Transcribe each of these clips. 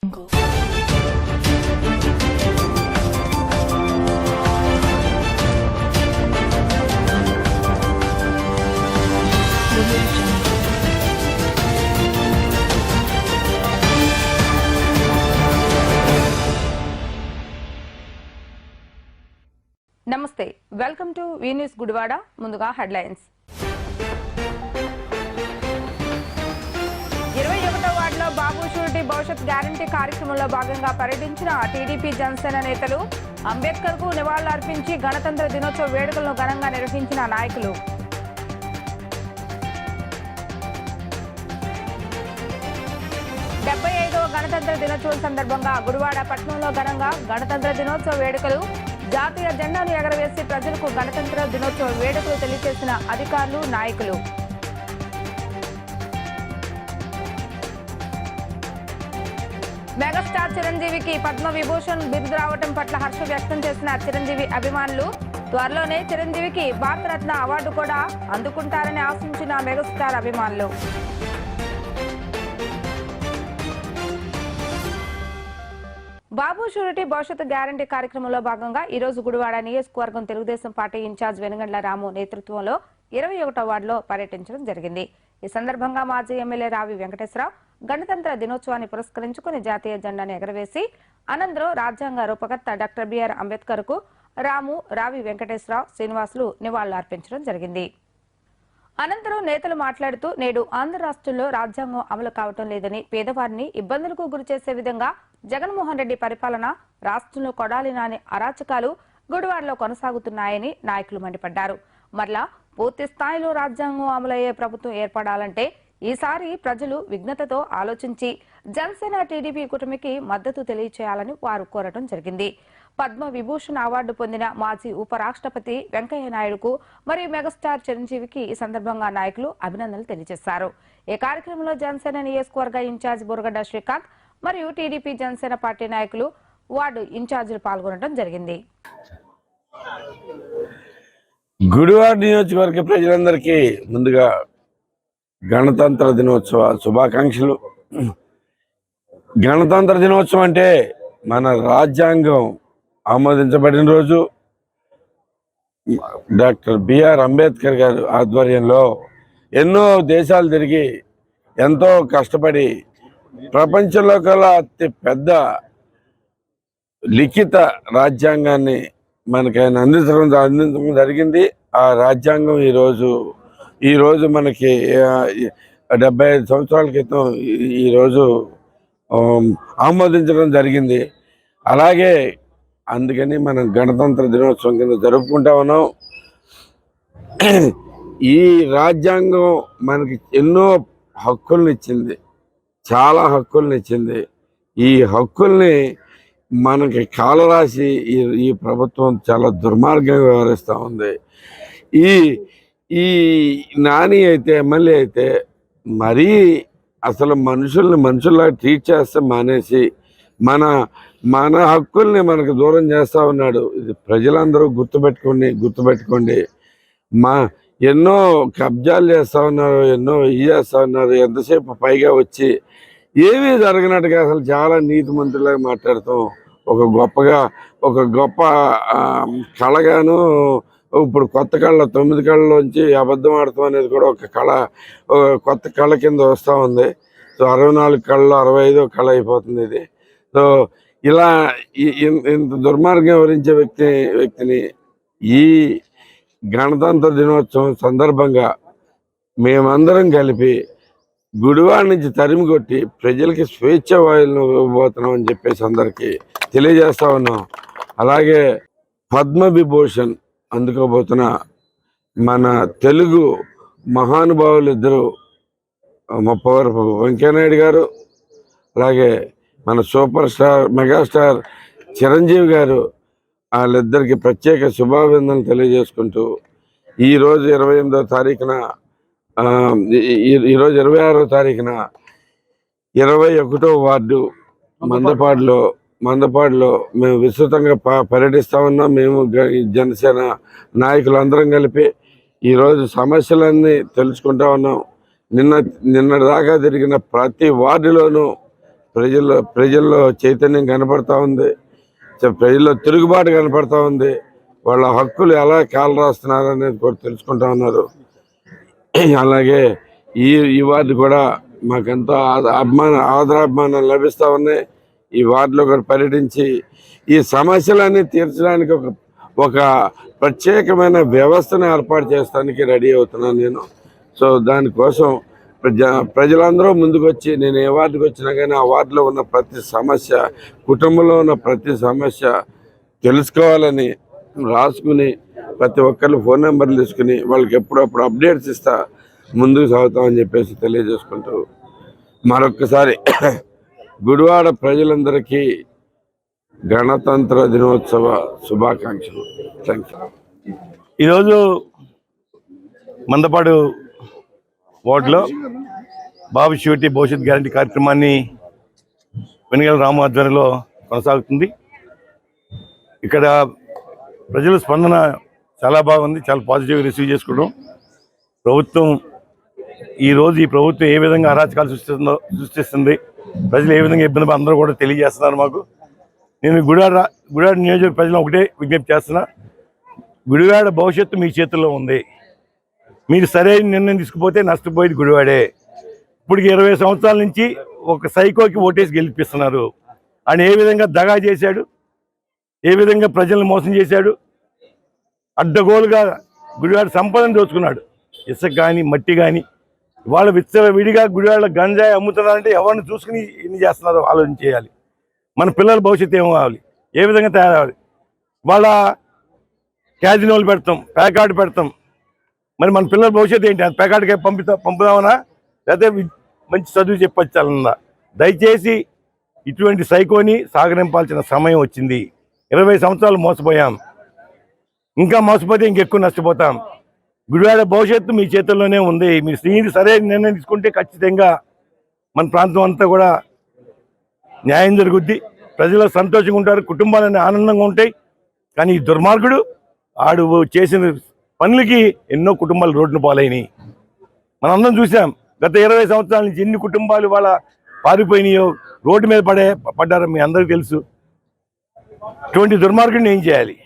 నమస్తే, welcome to V news Gudivada. ముందుగా headlines. 21వ వార్డులో బాబు షూరిటీ భవిష్యత్ గ్యారంటీ కార్యక్రమంలో భాగంగా పర్యటించిన టీడీపీ జనసేన నేతలు. అంబేద్కర్ కు నివాళులర్పించి గణతంత్ర దినోత్సవ వేడుకలను ఘనంగా నిర్వహించిన నాయకులు. గణతంత్ర దినోత్సవం సందర్భంగా గుడివాడ పట్టణంలో ఘనంగా గణతంత్ర దినోత్సవ వేడుకలు. జాతీయ జెండాను ఎగరవేసి ప్రజలకు గణతంత్ర దినోత్సవ వేడుకలు తెలియజేసిన అధికారులు, నాయకులు. మెగాస్టార్ చిరంజీవికి పద్మ విభూషణ్ బిరుదు రావడం పట్ల హర్షం వ్యక్తం చేసిన చిరంజీవి అభిమానులు. త్వరలోనే చిరంజీవికి భారతరత్న అవార్డు కూడా అందుకుంటారని ఆశించిన మెగాస్టార్ అభిమానులు. బాబు షూరిటీ భవిష్యత్ గ్యారంటీ కార్యక్రమంలో భాగంగా ఈ రోజు గుడివాడ నియోజకవర్గం తెలుగుదేశం పార్టీ ఇన్ఛార్జ్ వెనుగండ్ల రాము నేతృత్వంలో 21వ వార్డులో పర్యటించడం జరిగింది. ఈ సందర్భంగా మాజీ ఎమ్మెల్యే రావి వెంకటేశ్వరరావు గణతంత్ర దినోత్సవాన్ని పురస్కరించుకుని జాతీయ జెండాను ఎగరవేసి అనంతరం రాజ్యాంగ రూపకర్త డాక్టర్ బిఆర్ అంబేద్కర్ కు రావి వెంకటేశ్వరరావు, శ్రీనివాసులు నివాళులు అర్పించడం జరిగింది. అనంతరం నేతలు మాట్లాడుతూ నేడు ఆంధ్ర రాష్ట్రంలో రాజ్యాంగం అమలు కావటం లేదని, పేదవారిని ఇబ్బందులకు గురిచేసే విధంగా జగన్మోహన్ రెడ్డి పరిపాలన, రాష్ట్రంలో కొడాలి నాని అరాచకాలు గుడివాడలో కొనసాగుతున్నాయని నాయకులు మండిపడ్డారు. మరలా పూర్తి స్థాయిలో రాజ్యాంగం అమలయ్యే ప్రభుత్వం ఏర్పడాలంటే ఈసారి ప్రజలు విఘ్నతతో ఆలోచించి జనసేన టీడీపీ కూటమికి మద్దతు తెలియచేయాలని వారు కోరటం జరిగింది. పద్మ విభూషణ్ అవార్డు పొందిన మాజీ ఉపరాష్ట్రపతి వెంకయ్య నాయుడుకు మరియు మెగాస్టార్ చిరంజీవికి ఈ సందర్భంగా నాయకులు అభినందనలు తెలియజేశారు. ఈ కార్యక్రమంలో జనసేన నియోజకవర్గ ఇన్ఛార్జ్ బుర్గడ్డ శ్రీకాంత్ మరియు టీడీపీ జనసేన పార్టీ నాయకులు, వార్డు ఇన్ఛార్జీలు పాల్గొనడం జరిగింది. గుడివాడ నియోజకవర్గ ప్రజలందరికీ ముందుగా గణతంత్ర దినోత్సవ శుభాకాంక్షలు. గణతంత్ర దినోత్సవం అంటే మన రాజ్యాంగం ఆమోదించబడిన రోజు. డాక్టర్ బిఆర్ అంబేద్కర్ గారి ఆధ్వర్యంలో ఎన్నో దేశాలు తిరిగి ఎంతో కష్టపడి ప్రపంచంలో కల్లా అతి పెద్ద లిఖిత రాజ్యాంగాన్ని మనకి ఆయన అందించడం జరిగింది. ఆ రాజ్యాంగం ఈరోజు మనకి 75 సంవత్సరాల క్రితం ఈరోజు ఆమోదించడం జరిగింది. అలాగే అందుకని మనం గణతంత్ర దినోత్సవం కింద జరుపుకుంటా ఉన్నాం. ఈ రాజ్యాంగం మనకి ఎన్నో హక్కుల్ని ఇచ్చింది, చాలా హక్కుల్ని ఇచ్చింది. ఈ హక్కుల్ని మనకి కాలరాసి ఈ ప్రభుత్వం చాలా దుర్మార్గంగా వ్యవహరిస్తూ ఉంది. ఈ నాని అయితే, ఎమ్మెల్యే అయితే మరీ అసలు మనుషుల్లా ట్రీట్ చేస్తే మానేసి మన హక్కుల్ని మనకు దూరం చేస్తూ ఉన్నాడు. ఇది ప్రజలందరూ గుర్తుపెట్టుకోండి. ఎన్నో కబ్జాలు చేస్తూ ఉన్నారు, ఎన్నో చేస్తూ ఉన్నారు. ఎంతసేపు పైగా వచ్చి ఏమీ జరగనట్టుగా అసలు చాలా నీతిమంతులాగా మాట్లాడతాం. ఒక గొప్ప కళగాను ఇప్పుడు కొత్త కళ 9 కళలోంచి అబద్ధం ఆడతాం అనేది కూడా ఒక కళ, కొత్త కళ కింద వస్తూ ఉంది. సో 64 కళలో 65వ కళ అయిపోతుంది ఇది. సో ఇలా ఇంత దుర్మార్గం వివరించే వ్యక్తిని ఈ గణతంత్ర దినోత్సవం సందర్భంగా మేమందరం కలిపి గుడివాడ నుంచి తరిమి కొట్టి ప్రజలకి స్వేచ్ఛ వాయువులను ఇవ్వబోతున్నాం అని చెప్పేసి అందరికీ తెలియజేస్తా ఉన్నాం. అలాగే పద్మ విభూషణ్ అందుకోబోతున్న మన తెలుగు మహానుభావులు ఇద్దరు, ముప్పవరపు వెంకయ్యనాయుడు గారు, అలాగే మన సూపర్ స్టార్ మెగాస్టార్ చిరంజీవి గారు, వాళ్ళిద్దరికి ప్రత్యేక శుభాభినందనలు తెలియజేసుకుంటూ ఈరోజు 28వ తారీఖున, ఈరోజు 26వ తారీఖున 21వ వార్డు మందపాడులో మేము విస్తృతంగా పర్యటిస్తూ ఉన్నాం. మేము జనసేన నాయకులందరం కలిపి ఈరోజు సమస్యలన్నీ తెలుసుకుంటా ఉన్నాం. నిన్నటి దాకా తిరిగిన ప్రతి వార్డులోనూ ప్రజల్లో చైతన్యం కనపడతా ఉంది. ప్రజల్లో తిరుగుబాటు కనపడతా ఉంది. వాళ్ళ హక్కులు ఎలా కాలరాస్తున్నారు అనేది కూడా తెలుసుకుంటా ఉన్నారు. అలాగే ఈ వార్డు కూడా మాకెంతో ఆదరాభిమానాలు లభిస్తూ ఉన్నాయి. ఈ వార్డులో కూడా పర్యటించి ఈ సమస్యలన్నీ తీర్చడానికి ఒక ప్రత్యేకమైన వ్యవస్థను ఏర్పాటు చేస్తానికి రెడీ అవుతున్నాను నేను. సో దానికోసం ప్రజలందరూ ముందుకు వచ్చి, నేను ఏ వార్డుకి వచ్చినా కానీ ఆ వార్డులో ఉన్న ప్రతి సమస్య, కుటుంబంలో ఉన్న ప్రతి సమస్య తెలుసుకోవాలని రాసుకుని, ప్రతి ఒక్కరు ఫోన్ నెంబర్లు తీసుకుని వాళ్ళకి ఎప్పుడప్పుడు అప్డేట్స్ ఇస్తా ముందుకు సాగుతామని చెప్పేసి తెలియజేసుకుంటూ మరొక్కసారి గుడివాడ ప్రజలందరికీ గణతంత్ర దినోత్సవ శుభాకాంక్షలు. Thank you. ఈరోజు మందపాడు వార్డులో బాబు షూరిటీ భవిష్యత్ గ్యారంటీ కార్యక్రమాన్ని వెనుగల రాము ఆధ్వర్యంలో కొనసాగుతుంది. ఇక్కడ ప్రజల స్పందన చాలా బాగుంది, చాలా పాజిటివ్గా రిసీవ్ చేసుకోవడం. ప్రభుత్వం ఈ ప్రభుత్వం ఏ విధంగా అరాచకాలు సృష్టిస్తుంది, ప్రజలు ఏ విధంగా ఇబ్బంది అందరూ కూడా తెలియజేస్తున్నారు మాకు. నేను గుడివాడ నియోజకవర్గ ప్రజలు ఒకటే విజ్ఞప్తి చేస్తున్నా, గుడివాడ భవిష్యత్తు మీ చేతుల్లో ఉంది. మీరు సరైన నిర్ణయం తీసుకుపోతే నష్టపోయేది గుడివాడే. ఇప్పటికి 20 సంవత్సరాల నుంచి ఒక సైకోకి ఓటేసి గెలిపిస్తున్నారు. ఆయన ఏ విధంగా దగా చేశాడు, ఏ విధంగా ప్రజలను మోసం చేశాడు, అడ్డగోలుగా గుడివాడ సంపదను దోచుకున్నాడు. ఇసుక కానీ మట్టి కానీ వాళ్ళ విడిగా గుడివాడ గంజాయి అమ్ముతున్నారంటే ఎవరిని చూసుకుని ఎన్ని చేస్తున్నారో ఆలోచన చేయాలి. మన పిల్లల భవిష్యత్తు ఏమో కావాలి, ఏ విధంగా తయారవ్వాలి. వాళ్ళ క్యాజినోలు పెడతాం, ప్యాకార్డు పెడతాం, మరి మన పిల్లల భవిష్యత్తు ఏంటి? అది ప్యాకార్డుకి పంపుదామనా, లేకపోతే మంచి చదువు చెప్పొచ్చాలన్నా? దయచేసి ఇటువంటి సైకోని సాగనింపాల్సిన సమయం వచ్చింది. 20 సంవత్సరాలు మోసపోయాం, ఇంకా మోసపోతే ఇంకెక్కువ నష్టపోతాం. గుడివాడ భవిష్యత్తు మీ చేతుల్లోనే ఉంది. మీరు స్త్రీని సరైన నిర్ణయం తీసుకుంటే ఖచ్చితంగా మన ప్రాంతం అంతా కూడా న్యాయం జరుగుద్ది, ప్రజలు సంతోషంగా ఉంటారు, కుటుంబాలన్నీ ఆనందంగా ఉంటాయి. కానీ ఈ దుర్మార్గుడు ఆడు చేసిన పనులకి ఎన్నో కుటుంబాలు రోడ్డును పాలైనవి. మనందరం చూసాం గత 20 సంవత్సరాల నుంచి ఎన్ని కుటుంబాలు వాళ్ళ పారిపోయినాయో, రోడ్డు మీద పడ్డారో మీ అందరికీ తెలుసు. ఇటువంటి దుర్మార్గుడిని ఏం చేయాలి?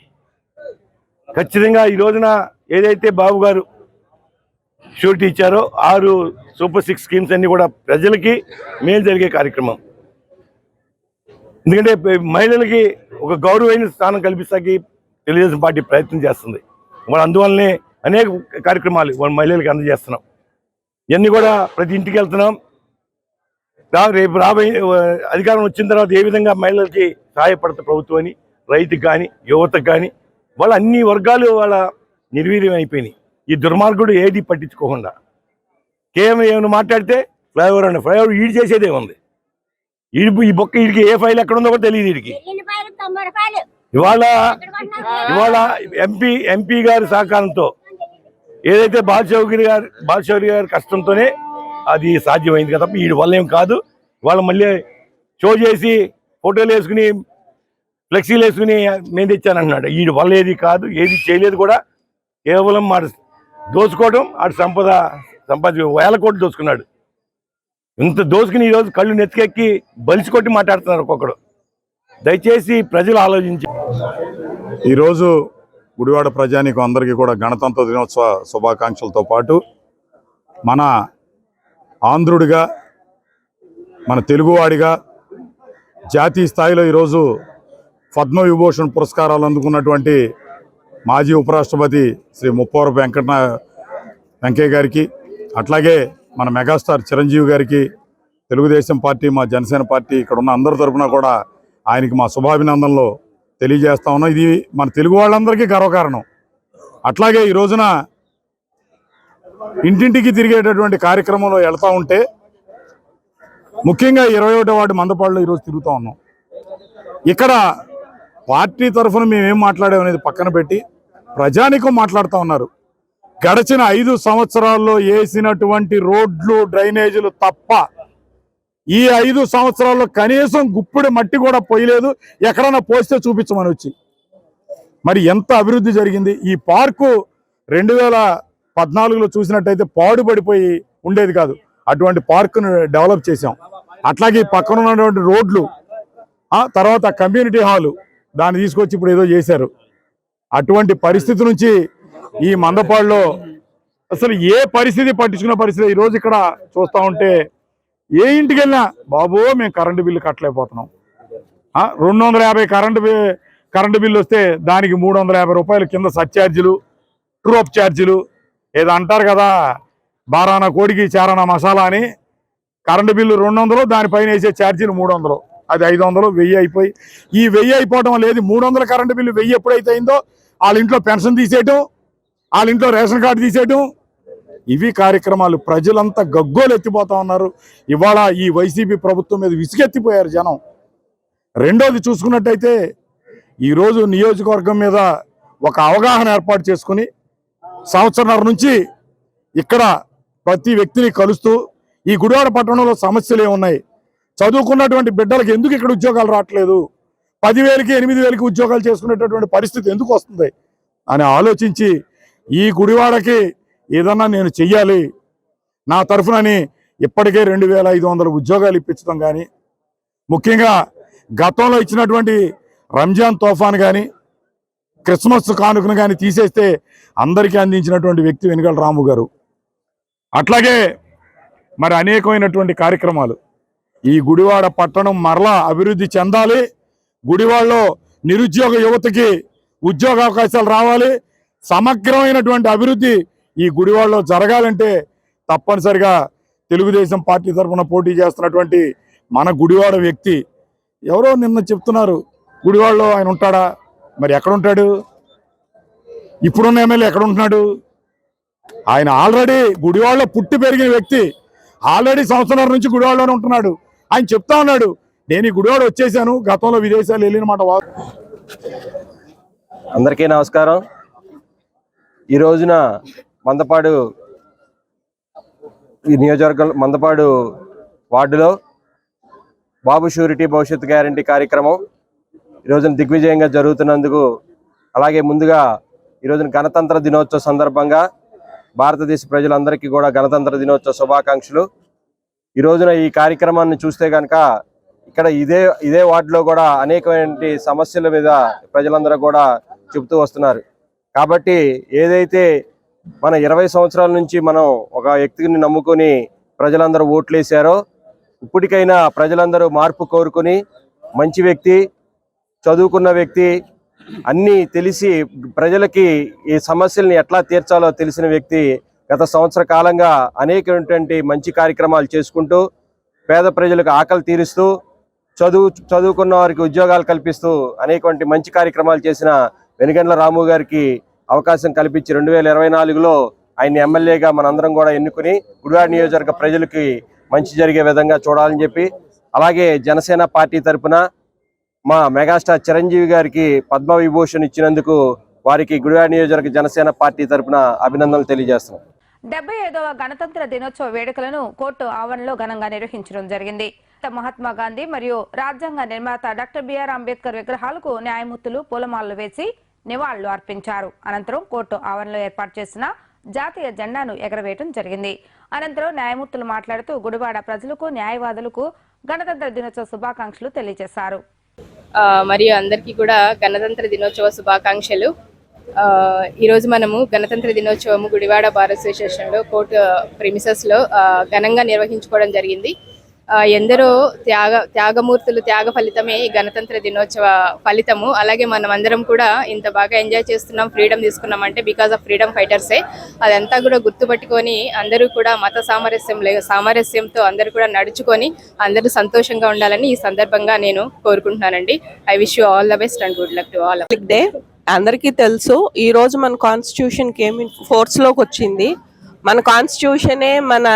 ఖచ్చితంగా ఈ రోజున ఏదైతే బాబు గారు షూరిటీ ఇచ్చారో 6 సూపర్ 6 స్కీమ్స్ అన్ని కూడా ప్రజలకి మేలు జరిగే కార్యక్రమం. ఎందుకంటే మహిళలకి ఒక గౌరవమైన స్థానం కల్పిస్తాకి తెలుగుదేశం పార్టీ ప్రయత్నం చేస్తుంది. మన అందువల్లనే అనేక కార్యక్రమాలు వాళ్ళ మహిళలకు అందజేస్తున్నాం. ఇవన్నీ కూడా ప్రతి ఇంటికి వెళ్తున్నాం. రేపు రాబోయే అధికారం వచ్చిన తర్వాత ఏ విధంగా మహిళలకి సహాయపడతా ప్రభుత్వం అని, రైతుకు కానీ యువతకు కానీ, వాళ్ళ అన్ని వర్గాలు వాళ్ళ నిర్వీర్యం అయిపోయినాయి. ఈ దుర్మార్గుడు ఏది పట్టించుకోకుండా కేవలం ఏమైనా మాట్లాడితే ఫ్లైఓవర్ అనే ఫ్లైఓవర్ ఈడు చేసేదే ఉంది. ఈ బొక్క వీడికి ఏ ఫైల్ ఎక్కడ ఉందో కూడా తెలియదు. వీడికి ఇవాళ ఎంపీ గారి సహకారంతో ఏదైతే బాలశౌరి గారి కష్టంతోనే అది సాధ్యమైంది కదా, వీడి వల్ల ఏం కాదు. వాళ్ళు మళ్ళీ షో చేసి ఫోటోలు వేసుకుని ఫ్లెక్సీలు వేసుకుని నేను తెచ్చానంటున్నాడు. వీడి వల్ల ఏది కాదు, ఏది చేయలేదు కూడా. కేవలం ఆడు దోచుకోవడం, ఆడు సంపాదించి 1000 కోట్లు దోచుకున్నాడు. ఇంత దోచుకుని ఈరోజు కళ్ళు నెత్తికెక్కి బలిసి కొట్టి మాట్లాడుతున్నారు ఒక్కొక్కడు. దయచేసి ప్రజలు ఆలోచించి ఈరోజు గుడివాడ ప్రజానీకం అందరికీ కూడా గణతంత్ర దినోత్సవ శుభాకాంక్షలతో పాటు మన ఆంధ్రుడిగా, మన తెలుగువాడిగా జాతీయ స్థాయిలో ఈరోజు పద్మవిభూషణ్ పురస్కారాలు అందుకున్నటువంటి మాజీ ఉపరాష్ట్రపతి శ్రీ ముప్పవరపు వెంకయ్య గారికి, అట్లాగే మన మెగాస్టార్ చిరంజీవి గారికి, తెలుగుదేశం పార్టీ, మా జనసేన పార్టీ ఇక్కడ ఉన్న అందరి తరఫున కూడా ఆయనకి మా శుభాభినందనలు తెలియజేస్తా ఉన్నాం. ఇది మన తెలుగు వాళ్ళందరికీ గర్వకారణం. అట్లాగే ఈ రోజున ఇంటింటికి తిరిగేటటువంటి కార్యక్రమంలో వెళ్తూ ఉంటే, ముఖ్యంగా 21వ వార్డు మందపాడులో ఈరోజు తిరుగుతూ ఉన్నాం. ఇక్కడ పార్టీ తరఫున మేమేం మాట్లాడామనేది పక్కన పెట్టి ప్రజానికం మాట్లాడుతూ ఉన్నారు. గడిచిన 5 సంవత్సరాల్లో వేసినటువంటి రోడ్లు, డ్రైనేజీలు తప్ప ఈ 5 సంవత్సరాల్లో కనీసం గుప్పిడి మట్టి కూడా పోయలేదు. ఎక్కడన్నా పోస్తే చూపించమని వచ్చి మరి ఎంత అభివృద్ధి జరిగింది. ఈ పార్కు 2014లో చూసినట్టయితే పాడుపడిపోయి ఉండేది కాదు, అటువంటి పార్కును డెవలప్ చేశాం. అట్లాగే పక్కన ఉన్నటువంటి రోడ్లు, తర్వాత కమ్యూనిటీ హాలు దాన్ని తీసుకొచ్చి ఇప్పుడు ఏదో చేశారు. అటువంటి పరిస్థితి నుంచి ఈ మందపాడులో అసలు ఏ పరిస్థితి పట్టించుకున్న పరిస్థితి. ఈరోజు ఇక్కడ చూస్తూ ఉంటే ఏ ఇంటికి వెళ్ళినా బాబు మేము కరెంటు బిల్లు కట్టలేకపోతున్నాం, 250 కరెంటు బిల్లు వస్తే దానికి 350 రూపాయలు కింద సర్ఛార్జీలు, ట్రూఅప్ ఛార్జీలు, ఏదో అంటారు కదా బారానా కోడికి చారానా మసాలా అని. కరెంటు బిల్లు 200, దానిపైన వేసే ఛార్జీలు 300, అది 500, 1000 అయిపోయి ఈ 1000 అయిపోవడం లేదు. 300 కరెంటు బిల్లు 1000 ఎప్పుడైతే అయిందో వాళ్ళ ఇంట్లో పెన్షన్ తీసేయటం, వాళ్ళ ఇంట్లో రేషన్ కార్డు తీసేయటం, ఇవి కార్యక్రమాలు. ప్రజలంతా గగ్గోలు ఎత్తిపోతా ఉన్నారు. ఇవాళ ఈ వైసీపీ ప్రభుత్వం మీద విసుగెత్తిపోయారు జనం. రెండోది చూసుకున్నట్టయితే ఈరోజు నియోజకవర్గం మీద ఒక అవగాహన ఏర్పాటు చేసుకుని సంవత్సరాల నుంచి ఇక్కడ ప్రతి వ్యక్తిని కలుస్తూ ఈ గుడివాడ పట్టణంలో సమస్యలు ఏమున్నాయి, చదువుకున్నటువంటి బిడ్డలకు ఎందుకు ఇక్కడ ఉద్యోగాలు రావట్లేదు, 10,000కి 8,000కి ఉద్యోగాలు చేసుకునేటటువంటి పరిస్థితి ఎందుకు వస్తుంది అని ఆలోచించి ఈ గుడివాడకి ఏదన్నా నేను చెయ్యాలి నా తరఫునని ఇప్పటికే 2,500 ఉద్యోగాలు ఇప్పించడం కానీ, ముఖ్యంగా గతంలో ఇచ్చినటువంటి రంజాన్ తోఫాను కానీ క్రిస్మస్ కానుకను కానీ తీసేస్తే అందరికీ అందించినటువంటి వ్యక్తి వెనుగల రాము గారు. అట్లాగే మరి అనేకమైనటువంటి కార్యక్రమాలు. ఈ గుడివాడ పట్టణం మరలా అభివృద్ధి చెందాలి, గుడివాడలో నిరుద్యోగ యువతకి ఉద్యోగ అవకాశాలు రావాలి, సమగ్రమైనటువంటి అభివృద్ధి ఈ గుడివాడలో జరగాలంటే తప్పనిసరిగా తెలుగుదేశం పార్టీ తరఫున పోటీ చేస్తున్నటువంటి మన గుడివాడ వ్యక్తి ఎవరో నిన్న చెప్తున్నారు గుడివాడలో ఆయన ఉంటాడా, మరి ఎక్కడ ఉంటాడు? ఇప్పుడున్న ఎమ్మెల్యే ఎక్కడ ఉంటున్నాడు? ఆయన ఆల్రెడీ గుడివాడలో పుట్టి పెరిగిన వ్యక్తి, ఆల్రెడీ సంవత్సరాల నుంచి గుడివాడలోనే ఉంటున్నాడు. ఆయన చెప్తా ఉన్నాడు నేను ఈ గుడివాడ వచ్చేసాను, గతంలో విదేశాలు వెళ్ళినమాట. అందరికీ నమస్కారం. ఈ రోజున మందపాడు ఈ నియోజకవర్గం మందపాడు వార్డులో బాబు షూరిటీ భవిష్యత్ గ్యారంటీ కార్యక్రమం ఈరోజున దిగ్విజయంగా జరుగుతున్నందుకు, అలాగే ముందుగా ఈరోజున గణతంత్ర దినోత్సవ సందర్భంగా భారతదేశ ప్రజలందరికీ కూడా గణతంత్ర దినోత్సవ శుభాకాంక్షలు. ఈ రోజున ఈ కార్యక్రమాన్ని చూస్తే కనుక ఇక్కడ ఇదే వార్డులో కూడా అనేకమైన సమస్యల మీద ప్రజలందరూ కూడా చెబుతూ వస్తున్నారు. కాబట్టి ఏదైతే మన 20 సంవత్సరాల నుంచి మనం ఒక వ్యక్తిని నమ్ముకొని ప్రజలందరూ ఓట్లేశారో, ఇప్పటికైనా ప్రజలందరూ మార్పు కోరుకొని మంచి వ్యక్తి, చదువుకున్న వ్యక్తి, అన్నీ తెలిసి ప్రజలకి ఈ సమస్యల్ని ఎట్లా తీర్చాలో తెలిసిన వ్యక్తి గత సంవత్సర కాలంగా అనేకటువంటి మంచి కార్యక్రమాలు చేసుకుంటూ పేద ప్రజలకు ఆకలి తీరుస్తూ చదువుకున్న వారికి ఉద్యోగాలు కల్పిస్తూ అనేకటువంటి మంచి కార్యక్రమాలు చేసిన వెనుగండ్ల రాము గారికి అవకాశం కల్పించి 2024లో ఆయన ఎమ్మెల్యేగా మనందరం కూడా ఎన్నుకుని గుడివాడ నియోజకవర్గ ప్రజలకి మంచి జరిగే విధంగా చూడాలని చెప్పి, అలాగే జనసేన పార్టీ తరఫున మా మెగాస్టార్ చిరంజీవి గారికి పద్మ విభూషణ్ ఇచ్చినందుకు వారికి గుడివాడ నియోజకవర్గ జనసేన పార్టీ తరఫున అభినందనలు తెలియజేస్తున్నాం. 75వ గణతంత్ర దినోత్సవ వేడుకలను కోర్టు ఆవరణలో ఘనంగా నిర్వహించడం జరిగింది. మహాత్మా గాంధీ మరియు రాజ్యాంగ నిర్మాత డాక్టర్ బిఆర్ అంబేద్కర్ విగ్రహాలకు న్యాయమూర్తులు పూలమాలలు వేసి నివాళులు అర్పించారు. అనంతరం కోర్టు ఆవరణలో ఏర్పాటు చేసిన జాతీయ జెండాను ఎగరవేయడం జరిగింది. అనంతరం న్యాయమూర్తులు మాట్లాడుతూ గుడివాడ ప్రజలకు, న్యాయవాదులకు గణతంత్ర దినోత్సవ శుభాకాంక్షలు తెలియజేశారు. మరియు అందరికీ కూడా గణతంత్ర దినోత్సవ శుభాకాంక్షలు. ఈరోజు మనము గణతంత్ర దినోత్సవము గుడివాడ బార్ అసోసియేషన్లో కోర్టు ప్రిమిసెస్లో ఘనంగా నిర్వహించుకోవడం జరిగింది. ఎందరో త్యాగమూర్తులు త్యాగ ఫలితమే ఈ గణతంత్ర దినోత్సవ ఫలితము. అలాగే మనం అందరం కూడా ఇంత బాగా ఎంజాయ్ చేస్తున్నాం, ఫ్రీడమ్ తీసుకున్నాం అంటే బికాజ్ ఆఫ్ ఫ్రీడమ్ ఫైటర్సే. అదంతా కూడా గుర్తుపట్టుకొని అందరూ కూడా మత సామరస్యంతో అందరూ కూడా నడుచుకొని అందరూ సంతోషంగా ఉండాలని ఈ సందర్భంగా నేను కోరుకుంటున్నానండి. I wish you all the best and good luck to all. Day అందరికీ తెలుసు, ఈ రోజు మన కాన్స్టిట్యూషన్కి ఏమి ఫోర్స్లోకి వచ్చింది. మన కాన్స్టిట్యూషనే మన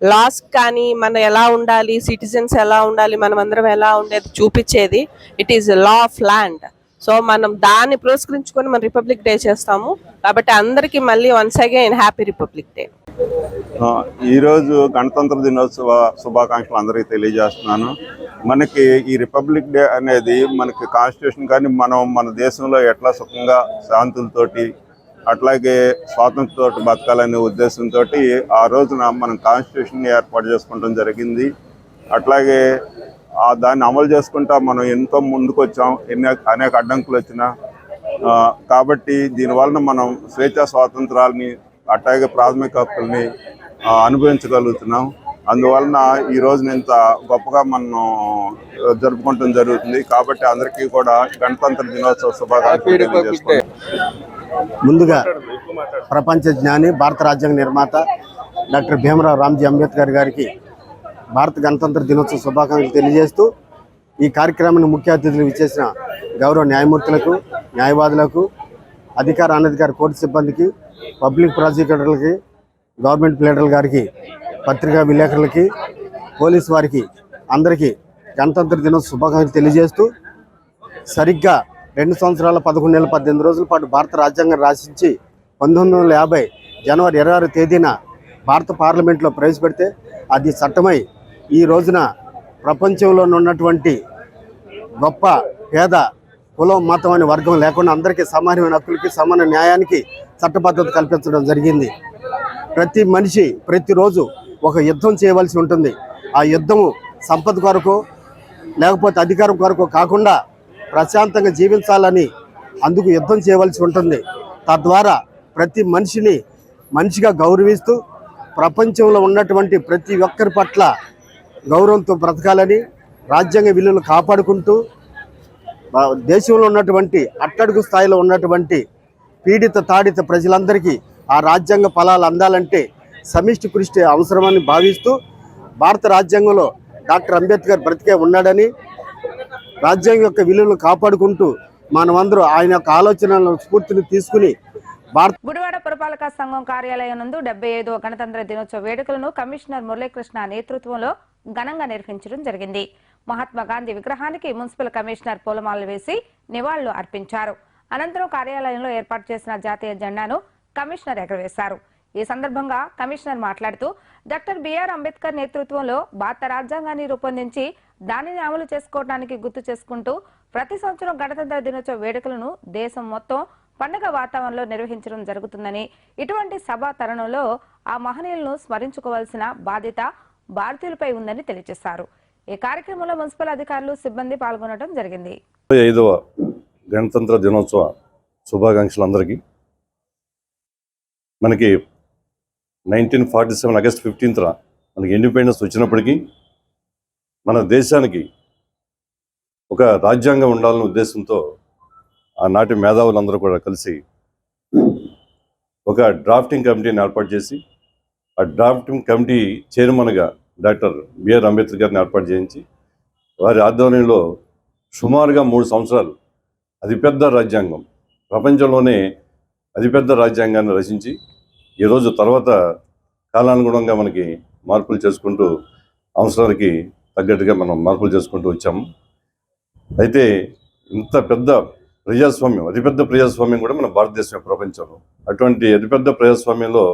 లాస్ కానీ మన ఎలా ఉండాలి, సిటిజన్స్ ఎలా ఉండాలి, మనం అందరం ఎలా ఉండేది చూపించేది. It is law of land. So మనం దాన్ని పురస్కరించుకొని మనం రిపబ్లిక్ డే చేస్తాము. కాబట్టి అందరికీ మళ్ళీ once again happy republic day. ఈరోజు గణతంత్ర దినోత్సవ శుభాకాంక్షలు అందరికీ తెలియజేస్తున్నాను. మనకి ఈ రిపబ్లిక్ డే అనేది మనకి కాన్స్టిట్యూషన్ కానీ మనం మన దేశంలో ఎట్లా సుఖంగా శాంతులతోటి అట్లాగే స్వాతంత్రంతో బతకాలనే ఉద్దేశంతో ఆ రోజున మనం కాన్స్టిట్యూషన్ ఏర్పాటు చేసుకోవడం జరిగింది. అట్లాగే దాన్ని అమలు చేసుకుంటా మనం ఎంతో ముందుకు వచ్చాం. అనేక అడ్డంకులు వచ్చినా కాబట్టి దీనివలన మనం స్వేచ్ఛా స్వాతంత్రాలని అట్లాగే ప్రాథమిక హక్కుల్ని అనుభవించగలుగుతున్నాం. అందువలన ఈ రోజున ఇంత గొప్పగా మనం జరుపుకోవటం జరుగుతుంది. కాబట్టి అందరికీ కూడా గణతంత్ర దినోత్సవ శుభాకాంక్షలు తెలియజేసుకుంటున్నాం. ముందుగా ప్రపంచ జ్ఞాని, భారత రాజ్యాంగ నిర్మాత డాక్టర్ భీమరావు రామ్జీ అంబేద్కర్ గారికి భారత గణతంత్ర దినోత్సవ శుభాకాంక్షలు తెలియజేస్తూ ఈ కార్యక్రమాన్ని ముఖ్య అతిథులు ఇచ్చేసిన గౌరవ న్యాయమూర్తులకు, న్యాయవాదులకు, అధికార అనధికార కోర్టు సిబ్బందికి, పబ్లిక్ ప్రాసిక్యూటర్లకి, గవర్నమెంట్ ప్లేడర్ల గారికి, పత్రికా విలేకరులకి, పోలీసు వారికి అందరికీ గణతంత్ర దినోత్సవ శుభాకాంక్షలు తెలియజేస్తూ సరిగ్గా 2 సంవత్సరాల 11 నెలల 18 రోజుల పాటు భారత రాజ్యాంగం రాసించి 1950 జనవరి 26 తేదీన భారత పార్లమెంట్లో ప్రవేశపెడితే అది చట్టమై ఈ రోజున ప్రపంచంలో ఉన్నటువంటి గొప్ప పేద కులం మతం అనే వర్గం లేకుండా అందరికీ సమానమైన హక్కులకి, సమాన న్యాయానికి చట్టబద్ధత కల్పించడం జరిగింది. ప్రతి మనిషి ప్రతిరోజు ఒక యుద్ధం చేయవలసి ఉంటుంది. ఆ యుద్ధము సంపద కొరకు లేకపోతే అధికారం కొరకు కాకుండా ప్రశాంతంగా జీవించాలని అందుకు యుద్ధం చేయవలసి ఉంటుంది. తద్వారా ప్రతి మనిషిని మనిషిగా గౌరవిస్తూ ప్రపంచంలో ఉన్నటువంటి ప్రతి ఒక్కరి పట్ల గౌరవంతో బ్రతకాలని, రాజ్యాంగ విలువలు కాపాడుకుంటూ దేశంలో ఉన్నటువంటి అట్టడుగు స్థాయిలో ఉన్నటువంటి పీడిత తాడిత ప్రజలందరికీ ఆ రాజ్యాంగ ఫలాలు అందాలంటే సమిష్టి కృషి అవసరమని భావిస్తూ భారత రాజ్యాంగంలో డాక్టర్ అంబేద్కర్ బ్రతికే ఉన్నాడని, రాజ్యాంగం యొక్క విలువలను కాపాడుకుంటూ మనమందరూ ఆయన యొక్క ఆలోచనల స్ఫూర్తిని తీసుకుని గుడివాడ పురపాలక సంఘం కార్యాలయం నందు 75వ గణతంత్ర దినోత్సవ వేడుకలను కమిషనర్ మురళీకృష్ణ నేతృత్వంలో ఘనంగా నిర్వహించడం జరిగింది. మహాత్మా గాంధీ విగ్రహానికి మున్సిపల్ కమిషనర్ పూలమాలలు వేసి నివాళులు అర్పించారు. అనంతరం కార్యాలయంలో ఏర్పాటు చేసిన జాతీయ జెండాను కమిషనర్ ఎగరవేశారు. ఈ సందర్భంగా కమిషనర్ మాట్లాడుతూ డాక్టర్ బిఆర్ అంబేద్కర్ నేతృత్వంలో భారత రాజ్యాంగాన్ని రూపొందించి దానిని అమలు చేసుకోవడానికి గుర్తు చేసుకుంటూ ప్రతి సంవత్సరం గణతంత్ర దినోత్సవ వేడుకలను దేశం మొత్తం పండుగ వాతావరణంలో నిర్వహించడం జరుగుతుందని, ఇటువంటి సభా తరుణంలో ఆ మహనీయులను స్మరించుకోవాల్సిన బాధ్యత భారతీయులపై ఉందని తెలియజేశారు. ఈ కార్యక్రమంలో మున్సిపల్ అధికారులు, సిబ్బంది పాల్గొనడం జరిగింది. 75వ గణతంత్ర దినోత్సవ శుభాకాంక్షలు అందరికీ. మనకి 1947 ఆగస్ట్ 15న మనకి ఇండిపెండెన్స్ వచ్చినప్పటికీ మన దేశానికి ఒక రాజ్యాంగం ఉండాలనే ఉద్దేశంతో ఆనాటి మేధావులందరూ కూడా కలిసి ఒక డ్రాఫ్టింగ్ కమిటీని ఏర్పాటు చేసి ఆ డ్రాఫ్టింగ్ కమిటీ చైర్మన్గా డాక్టర్ బిఆర్ అంబేద్కర్ గారిని ఏర్పాటు చేయించి వారి ఆధ్వర్యంలో సుమారుగా 3 సంవత్సరాలు అతిపెద్ద రాజ్యాంగం, ప్రపంచంలోనే అతిపెద్ద రాజ్యాంగాన్ని రచించి ఈరోజు తర్వాత కాలానుగుణంగా మనకి మార్పులు చేసుకుంటూ అవసరానికి తగ్గట్టుగా మనం మార్పులు చేసుకుంటూ వచ్చాము. అయితే ఇంత పెద్ద ప్రజాస్వామ్యం, అతిపెద్ద ప్రజాస్వామ్యం కూడా మన భారతదేశం ప్రపంచంలో. అటువంటి అతిపెద్ద ప్రజాస్వామ్యంలో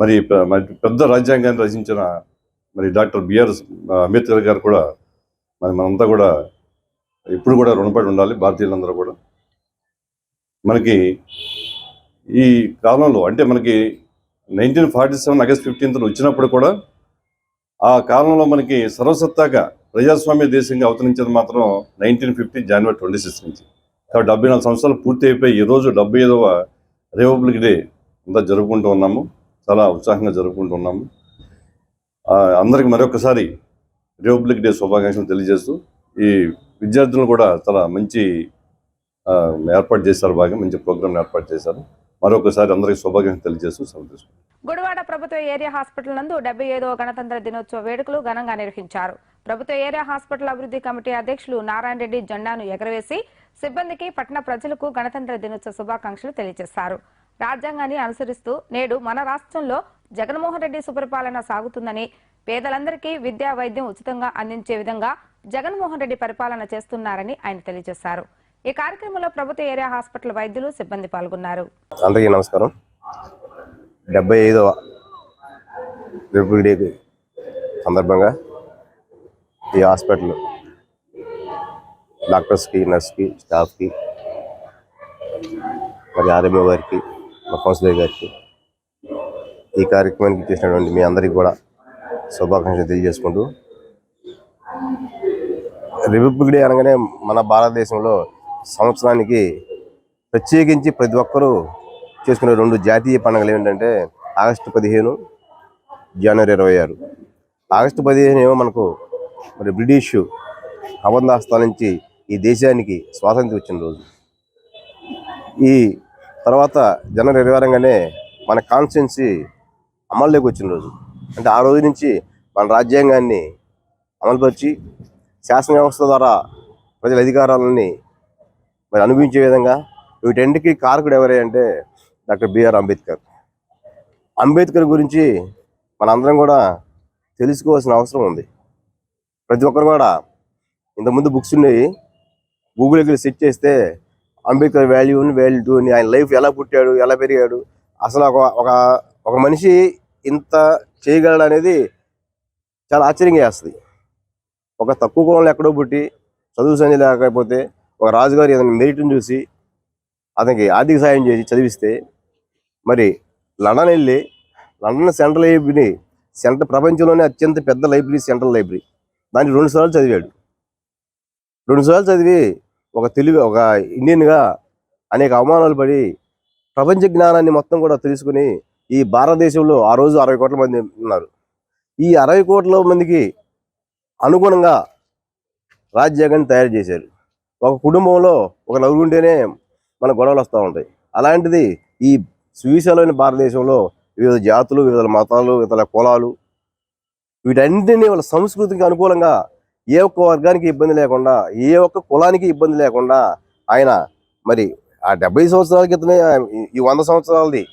మరి పెద్ద రాజ్యాంగాన్ని రచించిన మరి డాక్టర్ బిఆర్ అంబేద్కర్ గారు కూడా మనంతా కూడా ఇప్పుడు కూడా రుణపడి ఉండాలి. భారతీయులందరూ కూడా మనకి ఈ కాలంలో అంటే మనకి 1947 ఆగస్ట్ 15న వచ్చినప్పుడు కూడా ఆ కాలంలో మనకి సర్వసత్తాగా ప్రజాస్వామ్య దేశంగా అవతరించేది మాత్రం 1950 జనవరి 26 నుంచి. కాబట్టి 74 సంవత్సరాలు పూర్తి అయిపోయి ఈరోజు 75వ రిపబ్లిక్ డే అంతా జరుపుకుంటూ ఉన్నాము. చాలా ఉత్సాహంగా జరుపుకుంటూ ఉన్నాము. అందరికి మరొకసారి రిపబ్లిక్ డే శుభాకాంక్షలు తెలియజేస్తూ ఈ విద్యార్థులను కూడా చాలా మంచి ఏర్పాటు చేశారు, బాగా మంచి ప్రోగ్రామ్ ఏర్పాటు చేశారు. మరొకసారి అందరికి శుభాకాంక్షలు తెలియజేస్తూ సెలవు. గుడివాడ ప్రభుత్వ ఏరియా హాస్పిటల్ నందు 75వ గణతంత్ర దినోత్సవ వేడుకలు ఘనంగా నిర్వహించారు. ప్రభుత్వ ఏరియా హాస్పిటల్ అభివృద్ధి కమిటీ అధ్యక్షులు నారాయణ రెడ్డి జెండాను ఎగరవేసి సిబ్బందికి, పట్టణ ప్రజలకు గణతంత్ర దినోత్సవ శుభాకాంక్షలు తెలియజేశారు. రాజ్యాంగాన్ని అనుసరిస్తూ నేడు మన రాష్ట్రంలో జగన్మోహన్ రెడ్డి సుపరిపాలన సాగుతుందని, పేదలందరికీ విద్యా, వైద్యం ఉచితంగా అందించే విధంగా జగన్మోహన్ రెడ్డి పరిపాలన చేస్తున్నారని ఆయన తెలియజేశారు. ఈ కార్యక్రమంలో ప్రభుత్వ ఏరియా హాస్పిటల్ వైద్యులు, సిబ్బంది పాల్గొన్నారు. అందరికీ నమస్కారం. 75వ రిపబ్లిక్ డే సందర్భంగా ఈ హాస్పిటల్ డాక్టర్స్కి, నర్స్కి, స్టాఫ్కి, మరి ఆర్ఎంఓ గారికి, మా కౌన్సిలర్ గారికి, ఈ కార్యక్రమానికి చేసినటువంటి మీ అందరికీ కూడా శుభాకాంక్షలు తెలియజేసుకుంటూ రిపబ్లిక్ డే అనగానే మన భారతదేశంలో సంవత్సరానికి ప్రత్యేకించి ప్రతి ఒక్కరూ చేసుకునే 2 జాతీయ పండుగలు ఏంటంటే ఆగస్టు 15, జనవరి 26. ఆగస్టు 15 ఏమో మనకు మరి బ్రిటిష్ అబంధాస్తాల నుంచి ఈ దేశానికి స్వాతంత్ర్యం వచ్చిన రోజు. ఈ తర్వాత జనవరి 26 మన కాన్స్టిట్యున్సీ అమల్లోకి వచ్చిన రోజు. అంటే ఆ రోజు నుంచి మన రాజ్యాంగాన్ని అమలుపరిచి శాసన వ్యవస్థ ద్వారా ప్రజల అధికారాలని మరి అనుభవించే విధంగా వీటన్నిటికీ కారకుడు ఎవరే అంటే డాక్టర్ బిఆర్ అంబేద్కర్. అంబేద్కర్ గురించి మనందరం కూడా తెలుసుకోవాల్సిన అవసరం ఉంది. ప్రతి ఒక్కరు కూడా ఇంతకుముందు బుక్స్ ఉండేవి, గూగుల్కి సెర్చ్ చేస్తే అంబేద్కర్ వాల్యూ 1, వాల్యూ 2 అని, ఆయన లైఫ్ ఎలా పుట్టాడు, ఎలా పెరిగాడు, అసలు ఒక మనిషి ఇంత చేయగలడు అనేది చాలా ఆశ్చర్యంగా వేస్తుంది. ఒక తక్కువ కులంలో ఎక్కడో పుట్టి చదువు సంధి లేకపోతే ఒక రాజుగారి ఏదైనా మెరిట్ని చూసి అతనికి ఆర్థిక సాయం చేసి చదివిస్తే, మరి లండన్ వెళ్ళి లండన్ సెంట్రల్ లైబ్రరీ, ప్రపంచంలోనే అత్యంత పెద్ద లైబ్రరీ సెంట్రల్ లైబ్రరీ, దాన్ని 2 సార్లు చదివాడు. 2 సార్లు చదివి ఒక ఇండియన్గా అనేక అవమానాలు పడి ప్రపంచ జ్ఞానాన్ని మొత్తం కూడా తెలుసుకుని ఈ భారతదేశంలో ఆ రోజు 60 కోట్ల మంది ఉన్నారు. ఈ 60 కోట్ల మందికి అనుగుణంగా రాజ్యాంగాన్ని తయారు చేశారు. ఒక కుటుంబంలో ఒక నలుగురు ఉంటేనే మన గొడవలు వస్తూ ఉంటాయి. అలాంటిది ఈ సువిశాలమైన భారతదేశంలో వివిధ జాతులు, వివిధ మతాలు, వివిధ కులాలు, వీటన్నింటినీ వాళ్ళ సంస్కృతికి అనుకూలంగా ఏ ఒక్క వర్గానికి ఇబ్బంది లేకుండా, ఏ ఒక్క కులానికి ఇబ్బంది లేకుండా ఆయన మరి ఆ 70 సంవత్సరాల క్రితమే ఈ 100 సంవత్సరాలది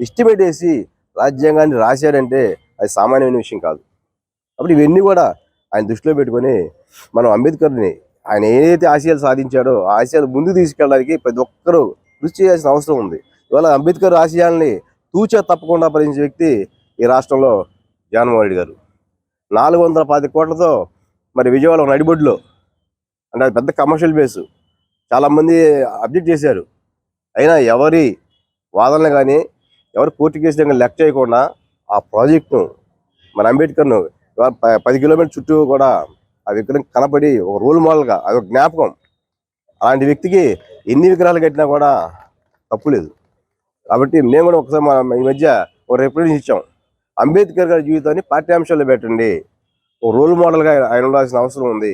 ఎస్టిమేట్ వేసి రాజ్యాంగాన్ని రాశాడంటే అది సామాన్యమైన విషయం కాదు. కాబట్టి ఇవన్నీ కూడా ఆయన దృష్టిలో పెట్టుకొని మనం అంబేద్కర్ని ఆయన ఏదైతే ఆశయాలు సాధించాడో ఆ ఆశయాలు ముందుకు తీసుకెళ్ళడానికి ప్రతి ఒక్కరూ కృషి చేయాల్సిన అవసరం ఉంది. ఇవాళ అంబేద్కర్ ఆశయాల్ని తూచా తప్పకుండా పరిచే వ్యక్తి ఈ రాష్ట్రంలో జగన్మోహన్ రెడ్డి గారు. 425 కోట్లతో మరి విజయవాడ నడిబొడ్లో, అంటే అది పెద్ద కమర్షియల్ బేసు, చాలామంది అబ్జెక్ట్ చేశారు. అయినా ఎవరి వాదనలు కానీ ఎవరు కోర్టు కేసులు కానీ లెక్క చేయకుండా ఆ ప్రాజెక్టును మన అంబేద్కర్ను 10 కిలోమీటర్ చుట్టూ కూడా ఆ విగ్రహం కనపడి ఒక రోల్ మోడల్గా, అది ఒక జ్ఞాపకం. అలాంటి వ్యక్తికి ఎన్ని విగ్రహాలు కట్టినా కూడా తప్పులేదు. కాబట్టి మేము కూడా ఒకసారి ఈ మధ్య ఒక రిప్రజెంట్ ఇచ్చాం, అంబేద్కర్ గారి జీవితాన్ని పాఠ్యాంశాల్లో పెట్టండి, ఒక రోల్ మోడల్గా ఆయన ఉండాల్సిన అవసరం ఉంది.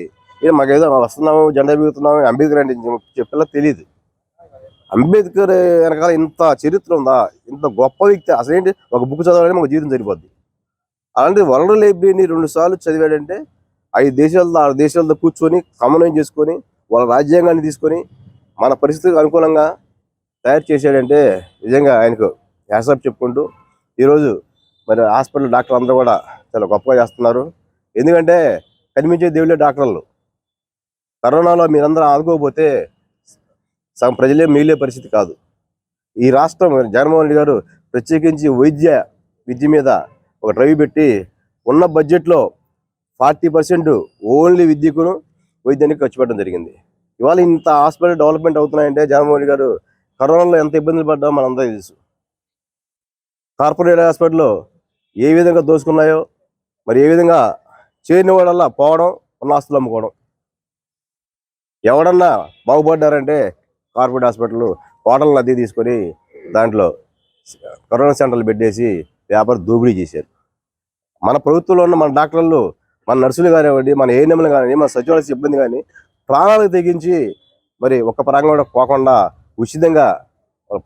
మాకు ఏదో వస్తున్నాము, జెండా బిగుతున్నాము, అంబేద్కర్ అంటే చెప్పేలా తెలియదు. అంబేద్కర్ వెనకాల ఇంత చరిత్ర ఉందా, ఇంత గొప్ప వ్యక్తి, అసలేంటి ఒక బుక్ చదవాలంటే మాకు జీవితం సరిపోద్ది. అలాంటి వరల్డ్ లైబ్రరీని 2 సార్లు చదివాడంటే 5 దేశాలతో 6 దేశాలతో కూర్చొని సమన్వయం చేసుకొని వాళ్ళ రాజ్యాంగాన్ని తీసుకొని మన పరిస్థితికి అనుకూలంగా తయారు చేశాడంటే నిజంగా ఆయనకు హ్యాట్సాప్ చెప్పుకుంటూ ఈరోజు మరి హాస్పిటల్ డాక్టర్ అందరూ కూడా చాలా గొప్పగా చేస్తున్నారు. ఎందుకంటే కనిపించే దేవుళ్ళే డాక్టర్లు. కరోనాలో మీరందరూ ఆదుకోకపోతే సగం ప్రజలే మిగిలే పరిస్థితి కాదు. ఈ రాష్ట్రం జగన్మోహన్ రెడ్డి గారు ప్రత్యేకించి విద్య మీద ఒక డ్రైవ్ పెట్టి ఉన్న బడ్జెట్లో 40% ఓన్లీ విద్యకును వైద్యానికి ఖర్చు పెట్టడం జరిగింది. ఇవాళ ఇంత హాస్పిటల్ డెవలప్మెంట్ అవుతున్నాయంటే జగన్మోహన్ రెడ్డి గారు కరోనాలో ఎంత ఇబ్బందులు పడ్డామో మనందరికీ తెలుసు. కార్పొరేట్ హాస్పిటల్లో ఏ విధంగా దోసుకున్నాయో, మరి ఏ విధంగా చేరిన వాళ్ళల్లా పోవడం, ఉన్న ఆస్తులు అమ్ముకోవడం. ఎవడన్నా బాగుపడ్డారంటే కార్పొరేట్ హాస్పిటల్ హోటల్ అది తీసుకొని దాంట్లో కరోనా సెంటర్లు పెట్టేసి వ్యాపారం దోపిడీ చేశారు. మన ప్రభుత్వంలో ఉన్న మన డాక్టర్లు, మన నర్సులు కానివ్వండి, మన ఏఎన్ఎంలు కానివ్వండి, మన సచివాలయ సిబ్బంది కానీ ప్రాణాలకు తెగించి మరి ఒక్క పరంగా కూడా పోకుండా ఉచితంగా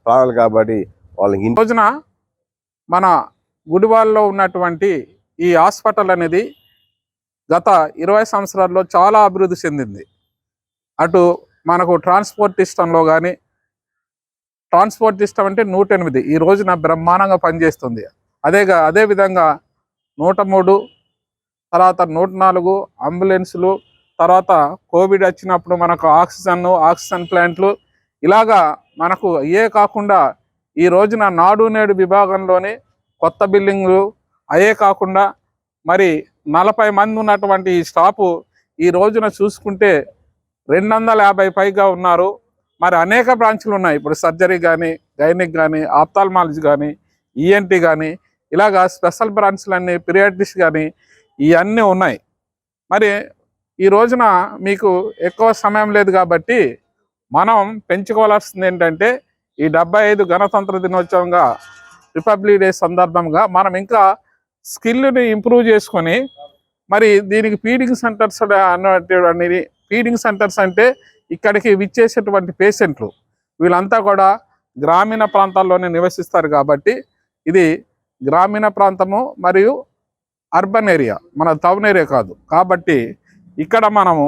ప్రాణాలు కాబట్టి వాళ్ళకి రోజున మన గుడివాడలో ఉన్నటువంటి ఈ హాస్పిటల్ అనేది గత 20 సంవత్సరాల్లో చాలా అభివృద్ధి చెందింది. అటు మనకు ట్రాన్స్పోర్ట్ సిస్టంలో కానీ, ట్రాన్స్పోర్ట్ సిస్టమ్ అంటే 108 ఈ రోజున బ్రహ్మాండంగా పనిచేస్తుంది. అదేవిధంగా 103, తర్వాత 104 అంబులెన్సులు, తర్వాత కోవిడ్ వచ్చినప్పుడు మనకు ఆక్సిజన్ ప్లాంట్లు, ఇలాగా మనకు అయ్యే కాకుండా ఈ రోజున నాడు నేడు విభాగంలోనే కొత్త బిల్డింగ్లు అయ్యే కాకుండా మరి 40 మంది ఉన్నటువంటి ఈ స్టాఫ్ ఈ రోజున చూసుకుంటే 250 పైగా ఉన్నారు. మరి అనేక బ్రాంచ్లు ఉన్నాయి. ఇప్పుడు సర్జరీ కానీ, గైనిక్ కానీ, ఆప్థాల్మాలజీ కానీ, ఈఎన్టీ కానీ, ఇలాగా స్పెషల్ బ్రాంచ్లన్నీ, పీరియాట్రిక్స్ కానీ ఇవన్నీ ఉన్నాయి. మరి ఈ రోజున మీకు ఎక్కువ సమయం లేదు కాబట్టి మనం పెంచుకోవాల్సింది ఏంటంటే ఈ 75 గణతంత్ర దినోత్సవంగా రిపబ్లిక్ డే సందర్భంగా మనం ఇంకా స్కిల్ని ఇంప్రూవ్ చేసుకొని మరి దీనికి ఫీడింగ్ సెంటర్స్ అన్నటువంటి ఫీడింగ్ సెంటర్స్ అంటే ఇక్కడికి విచ్చేసేటువంటి పేషెంట్లు వీళ్ళంతా కూడా గ్రామీణ ప్రాంతాల్లోనే నివసిస్తారు కాబట్టి ఇది గ్రామీణ ప్రాంతము మరియు అర్బన్ ఏరియా, మన టౌన్ ఏరియా కాదు. కాబట్టి ఇక్కడ మనము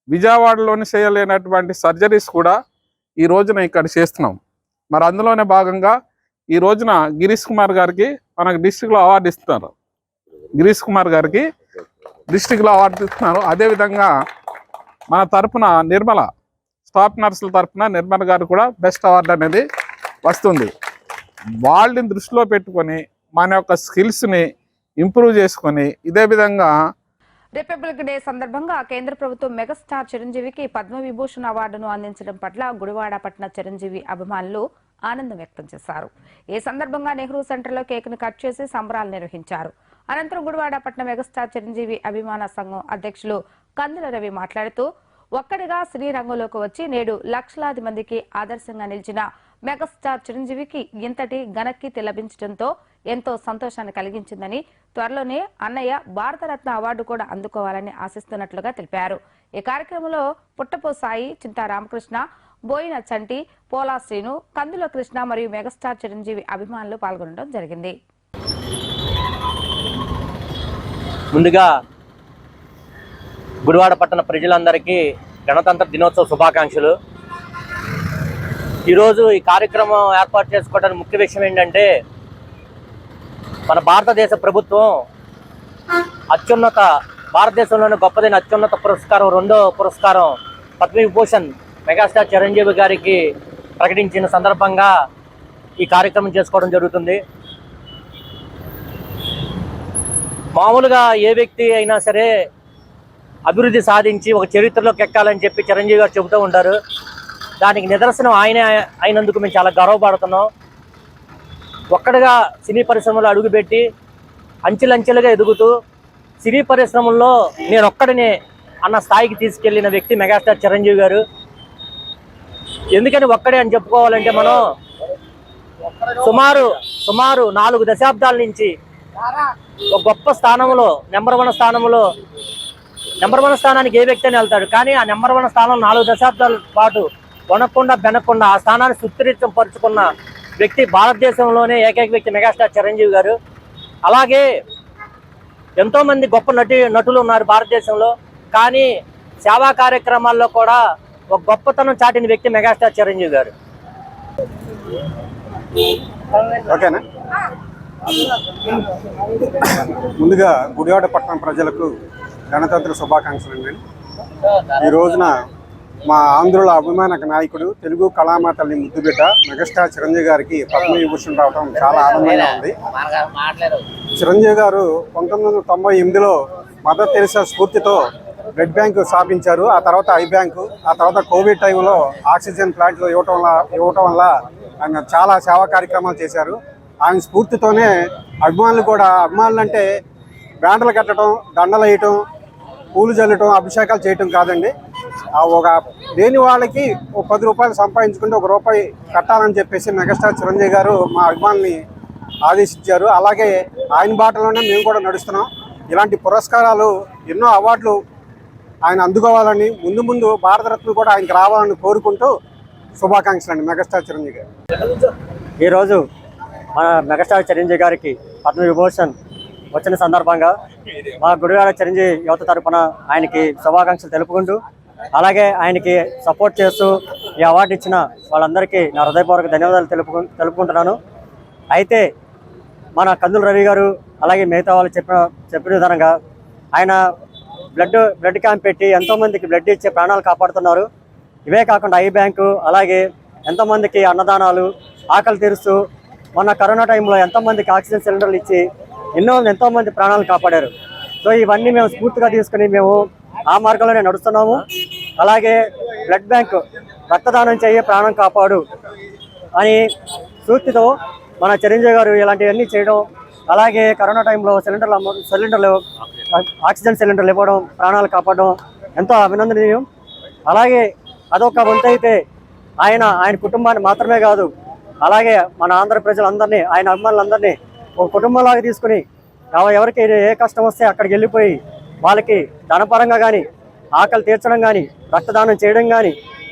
విజయవాడలోని చేయలేనటువంటి సర్జరీస్ కూడా ఈ రోజున ఇక్కడ చేస్తున్నాం. మరి అందులోనే భాగంగా ఈ రోజున గిరీష్ కుమార్ గారికి మనకు డిస్ట్రిక్ట్లో అవార్డు ఇస్తున్నారు. గిరీష్ కుమార్ గారికి డిస్ట్రిక్ట్లో అవార్డు ఇస్తున్నారు. అదేవిధంగా మన తరపున నిర్మల స్టాఫ్ నర్సుల తరపున నిర్మల గారు కూడా బెస్ట్ అవార్డు అనేది వస్తుంది. వాళ్ళని దృష్టిలో పెట్టుకొని మన యొక్క స్కిల్స్ని ఇంప్రూవ్ చేసుకొని ఇదే విధంగా రిపబ్లిక్ డే సందర్భంగా కేంద్ర ప్రభుత్వం మెగాస్టార్ చిరంజీవికి పద్మవిభూషణ్ అవార్డును అందించడం పట్ల గుడివాడ పట్టణ చిరంజీవి అభిమానులు ఆనందం వ్యక్తం చేశారు. ఈ సందర్భంగా నెహ్రూ సెంటర్లో కేక్ను కట్ చేసి సంబరాలు నిర్వహించారు. అనంతరం గుడివాడ పట్టణ మెగాస్టార్ చిరంజీవి అభిమాన సంఘం అధ్యక్షులు కందుల రవి మాట్లాడుతూ ఒక్కడిగా సినీ రంగంలోకి వచ్చి నేడు లక్షలాది మందికి ఆదర్శంగా నిలిచిన మెగాస్టార్ చిరంజీవికి ఇంతటి ఘనకీర్తి లభించడంతో ఎంతో సంతోషాన్ని కలిగించిందని, త్వరలోనే అన్నయ్య భారతరత్న అవార్డు కూడా అందుకోవాలని ఆశిస్తున్నట్లుగా తెలిపారు. ఈ కార్యక్రమంలో పుట్టపో సాయి, చింతా రామకృష్ణ, బోయిన చంటి, పోలా శ్రీను, కందుల కృష్ణ మరియు మెగాస్టార్ చిరంజీవి అభిమానులు పాల్గొనడం జరిగింది. ముందుగా గుడివాడ పట్టణ ప్రజలందరికీ గణతంత్ర దినోత్సవ శుభాకాంక్షలు. ఈరోజు ఈ కార్యక్రమం ఏర్పాటు చేసుకోవడానికి ముఖ్య విషయం ఏంటంటే మన భారతదేశ ప్రభుత్వం అత్యున్నత భారతదేశంలోని గొప్పదైన అత్యున్నత పురస్కారం, రెండో పురస్కారం పద్మవిభూషణ్ మెగాస్టార్ చిరంజీవి గారికి ప్రకటించిన సందర్భంగా ఈ కార్యక్రమం చేసుకోవడం జరుగుతుంది. మామూలుగా ఏ వ్యక్తి అయినా సరే అభివృద్ధి సాధించి ఒక చరిత్రలోకి ఎక్కాలని చెప్పి చిరంజీవి గారు చెబుతూ ఉంటారు. దానికి నిదర్శనం ఆయనే అయినందుకు మేము చాలా గర్వపడుతున్నాం. ఒక్కడిగా సినీ పరిశ్రమలో అడుగుపెట్టి అంచెలంచెలుగా ఎదుగుతూ సినీ పరిశ్రమల్లో నేను ఒక్కడినే అన్న స్థాయికి తీసుకెళ్లిన వ్యక్తి మెగాస్టార్ చిరంజీవి గారు. ఎందుకని ఒక్కడే అని చెప్పుకోవాలంటే మనం సుమారు 4 దశాబ్దాల నుంచి ఒక గొప్ప స్థానంలో నెంబర్ 1 స్థానానికి ఏ వ్యక్తి అని వెళ్తాడు, కానీ ఆ నెంబర్ 1 స్థానం 4 దశాబ్దాల పాటు వనకుండా బెనకుండా ఆ స్థానాన్ని సుస్థిరం పరుచుకున్న వ్యక్తి భారతదేశంలోనే ఏకైక వ్యక్తి మెగాస్టార్ చిరంజీవి గారు. అలాగే ఎంతోమంది గొప్ప నటులు ఉన్నారు భారతదేశంలో, కానీ సేవా కార్యక్రమాల్లో కూడా ఒక గొప్పతనం చాటిన వ్యక్తి మెగాస్టార్ చిరంజీవి గారు. ఓకేనా? ముందుగా గుడివాడ పట్టణ ప్రజలకు గణతంత్ర శుభాకాంక్షలు అండి. ఈ రోజున మా ఆంధ్రుల అభిమాన నాయకుడు, తెలుగు కళామా తల్లి ముద్దుబిడ్డ మెగాస్టార్ చిరంజీవి గారికి పద్మవిభూషణ్ రావడం చాలా ఆనందంగా ఉంది. చిరంజీవి గారు 1998లో మదర్ తెరిసా స్ఫూర్తితో బ్లడ్ బ్యాంకు స్థాపించారు. ఆ తర్వాత ఐ బ్యాంకు, ఆ తర్వాత కోవిడ్ టైంలో ఆక్సిజన్ ప్లాంట్లు ఇవ్వటం వల్ల ఆయన చాలా సేవా కార్యక్రమాలు చేశారు. ఆయన స్ఫూర్తితోనే అభిమానులు అంటే బ్యాండలు కట్టడం, దండలు వేయటం, పూలు చల్లటం, అభిషేకాలు చేయటం కాదండి. ఒక లేని వాళ్ళకి ఒక 10 రూపాయలు సంపాదించుకుంటే ₹1 కట్టాలని చెప్పేసి మెగాస్టార్ చిరంజీవి గారు మా అభిమానుల్ని ఆదేశించారు. అలాగే ఆయన బాటలోనే మేము కూడా నడుస్తున్నాం. ఇలాంటి పురస్కారాలు, ఎన్నో అవార్డులు ఆయన అందుకోవాలని, ముందు భారతరత్న కూడా ఆయనకి రావాలని కోరుకుంటూ శుభాకాంక్షలు అండి మెగాస్టార్ చిరంజీవి గారు. ఈరోజు మన మెగాస్టార్ చిరంజీవి గారికి పద్మవిభూషణ్ వచ్చిన సందర్భంగా మా గుడివాడ చిరంజీవి యువత తరపున ఆయనకి శుభాకాంక్షలు తెలుపుకుంటూ, అలాగే ఆయనకి సపోర్ట్ చేస్తూ ఈ అవార్డు ఇచ్చిన వాళ్ళందరికీ నా హృదయపూర్వక ధన్యవాదాలు తెలుపుకుంటున్నాను. అయితే మన కందుల రవి గారు అలాగే మిగతా వాళ్ళు చెప్పిన విధానంగా ఆయన బ్లడ్ క్యాంప్ పెట్టి ఎంతోమందికి బ్లడ్ ఇచ్చే ప్రాణాలు కాపాడుతున్నారు. ఇవే కాకుండా ఐ బ్యాంకు, అలాగే ఎంతోమందికి అన్నదానాలు, ఆకలి తీరుస్తూ మొన్న కరోనా టైంలో ఎంతోమందికి ఆక్సిజన్ సిలిండర్లు ఇచ్చి ఎంతోమంది ప్రాణాలు కాపాడారు. సో ఇవన్నీ మేము స్ఫూర్తిగా తీసుకుని మేము ఆ మార్గంలోనే నడుస్తున్నాము. అలాగే బ్లడ్ బ్యాంకు, రక్తదానం చేయ ప్రాణం కాపాడు అని స్ఫూర్తితో మన చిరంజీవి గారు ఇలాంటివన్నీ చేయడం, అలాగే కరోనా టైంలో సిలిండర్లు ఆక్సిజన్ సిలిండర్లు ఇవ్వడం, ప్రాణాలు కాపాడడం ఎంతో అభినందనీయం. అలాగే అదొక వంతు అయితే ఆయన కుటుంబాన్ని మాత్రమే కాదు, అలాగే మన ఆంధ్ర ప్రజలందరినీ, ఆయన అభిమానులందరినీ ఒక కుటుంబంలాగా తీసుకుని ఎవరికి ఏ కష్టం వస్తే అక్కడికి వెళ్ళిపోయి వాళ్ళకి ధనపరంగా కానీ, ఆకలి తీర్చడం కానీ, రక్తదానం చేయడం కానీ,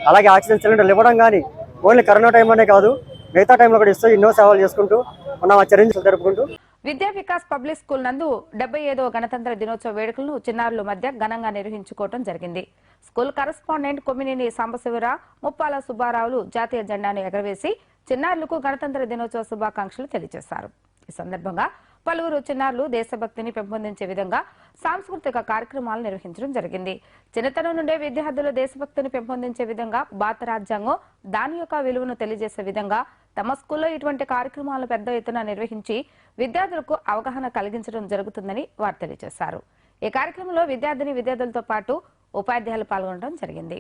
అలాగే ఆక్సిజన్ సిలిండర్లు ఇవ్వడం కానీ, ఓన్లీ కరోనా టైంలోనే కాదు మిగతా టైంలో కూడా ఇస్తూ ఎన్నో సేవలు చేసుకుంటూ ఉన్న చర్యలు జరుపుకుంటూ విద్యా వికాస్ పబ్లిక్ స్కూల్ నందు 75వ గణతంత్ర దినోత్సవ వేడుకలను చిన్నారుల మధ్య ఘనంగా నిర్వహించుకోవడం జరిగింది. స్కూల్ కరెస్పాండెంట్ కొమ్మినేని సాంబశివరావు, ముప్పాల సుబ్బారావులు జాతీయ జెండాను ఎగరవేసి చిన్నారులకు గణతంత్ర దినోత్సవ శుభాకాంక్షలు తెలియజేశారు. ఈ సందర్భంగా పలువురు చిన్నారులు దేశభక్తిని పెంపొందించే విధంగా సాంస్కృతిక కార్యక్రమాలు నిర్వహించడం జరిగింది. చిన్నతనం నుండే విద్యార్థులు దేశభక్తిని పెంపొందించే విధంగా భారత రాజ్యాంగం, దాని యొక్క విలువను తెలియజేసే విధంగా తమ స్కూల్లో ఇటువంటి కార్యక్రమాలను పెద్ద ఎత్తున నిర్వహించి విద్యార్థులకు అవగాహన కలిగించడం జరుగుతుందని వారు తెలియజేశారు. ఈ కార్యక్రమంలో విద్యార్థులతో పాటు ఉపాధ్యాయులు పాల్గొనడం జరిగింది.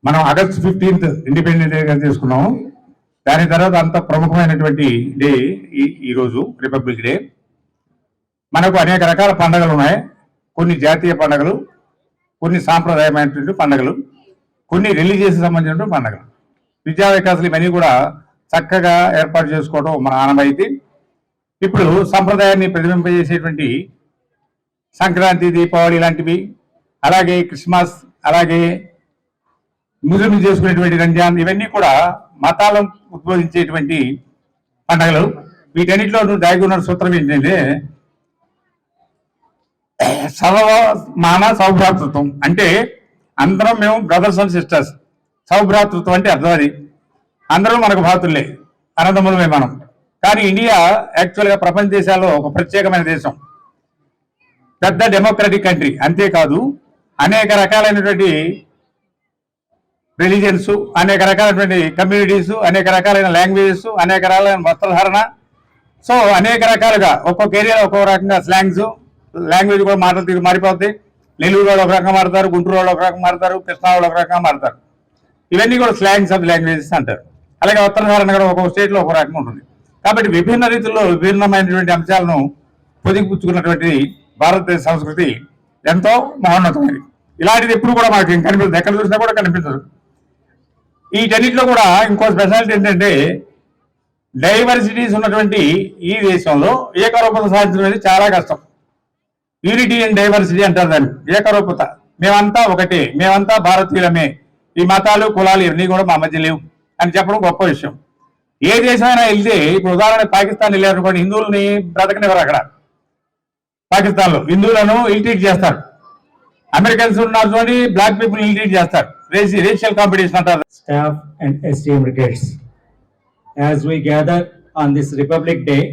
మనం ఆగస్టు 15th ఇండిపెండెన్స్ డే చేసుకున్నాము. దాని తర్వాత అంత ప్రముఖమైనటువంటి డే ఈరోజు రిపబ్లిక్ డే. మనకు అనేక రకాల పండుగలు ఉన్నాయి. కొన్ని జాతీయ పండుగలు, కొన్ని సాంప్రదాయమైనటువంటి పండుగలు, కొన్ని రిలీజియస్ సంబంధించినటువంటి పండుగలు. విద్యా వికాసాలు ఇవన్నీ కూడా చక్కగా ఏర్పాటు చేసుకోవడం మన ఆనవాయితీ. ఇప్పుడు సంప్రదాయాన్ని ప్రతిబింబజేసేటువంటి సంక్రాంతి, దీపావళి లాంటివి, అలాగే క్రిస్మస్, అలాగే ముస్లింలు చేసుకునేటువంటి రంజాన్, ఇవన్నీ కూడా మతాలను ఉద్బోధించేటువంటి పండుగలు. వీటన్నిటిలో దాగి ఉన్న సూత్రం ఏంటంటే సర్వమాన సౌభ్రాతృత్వం. అంటే అందరం మేము బ్రదర్స్ అండ్ సిస్టర్స్. సౌభ్రాతృత్వం అంటే అర్థం అది, అందరూ మనకు భాతులే, అన్నదమ్ములమే మనం. కానీ ఇండియా యాక్చువల్గా ప్రపంచ దేశాల్లో ఒక ప్రత్యేకమైన దేశం, పెద్ద డెమోక్రటిక్ కంట్రీ. అంతేకాదు అనేక రకాలైనటువంటి రిలీజియన్స్, అనేక రకాలైనటువంటి కమ్యూనిటీస్, అనేక రకాలైన లాంగ్వేజెస్, అనేక రకాలైన వస్త్రధారణ. సో అనేక రకాలుగా ఒక్కొక్క ఏరియాలో ఒక్కొక్క రకంగా స్లాంగ్స్, లాంగ్వేజ్ కూడా మాటలు తీరు మారిపోతాయి. నెల్లూరు వాళ్ళు ఒక రకంగా మారుతారు, గుంటూరు వాళ్ళు ఒక రకంగా మారుతారు, కృష్ణా వాళ్ళు ఒక రకంగా మారుతారు. ఇవన్నీ కూడా స్లాంగ్స్ ఆఫ్ లాంగ్వేజెస్ అంటారు. అలాగే వస్త్రధారణ కూడా ఒక్కొక్క స్టేట్లో ఒక రకంగా ఉంటుంది. కాబట్టి విభిన్న రీతుల్లో విభిన్నమైనటువంటి అంశాలను పొదిగిపుచ్చుకున్నటువంటి భారతదేశ సంస్కృతి ఎంతో మహోన్నతమైనది. ఇలాంటిది ఎప్పుడు కూడా మనకి కనిపించదు, ఎక్కడ చూసినా కూడా కనిపించదు. వీటన్నిటిలో కూడా ఇంకో స్పెషాలిటీ ఏంటంటే డైవర్సిటీస్ ఉన్నటువంటి ఈ దేశంలో ఏకరూపత సాధించడం అనేది చాలా కష్టం. యూనిటీ అండ్ డైవర్సిటీ అంటారు దాన్ని, ఏకరూపత. మేమంతా ఒకటే, మేమంతా భారతీయులమే, ఈ మతాలు కులాలు ఇవన్నీ కూడా మా మధ్య లేవు అని చెప్పడం గొప్ప విషయం. ఏ దేశమైనా వెళ్తే, ఇప్పుడు ఉదాహరణ పాకిస్తాన్ వెళ్ళారనుకోండి, హిందువులని బ్రతకనివ్వరు. అక్కడ పాకిస్తాన్లో హిందువులను ఇల్ట్రీట్ చేస్తారు. అమెరికన్స్ ఉన్నారు చూడండి, బ్లాక్ పీపుల్ ఇల్ట్రీట్ చేస్తారు. రేషియల్ కాంపిటీషన్ అంటారు. Staff and esteemed guests, as we gather on this Republic Day,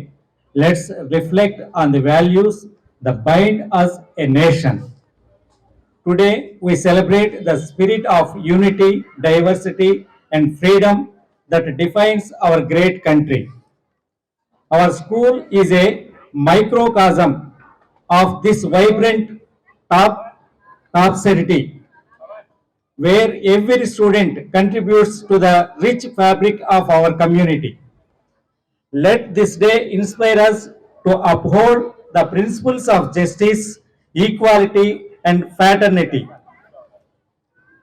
let's reflect on the values that bind us a nation. Today we celebrate the spirit of unity, diversity and freedom that defines our great country. Our school is a microcosm of this vibrant topsity, where every student contributes to the rich fabric of our community. Let this day inspire us to uphold the principles of justice, equality, and fraternity.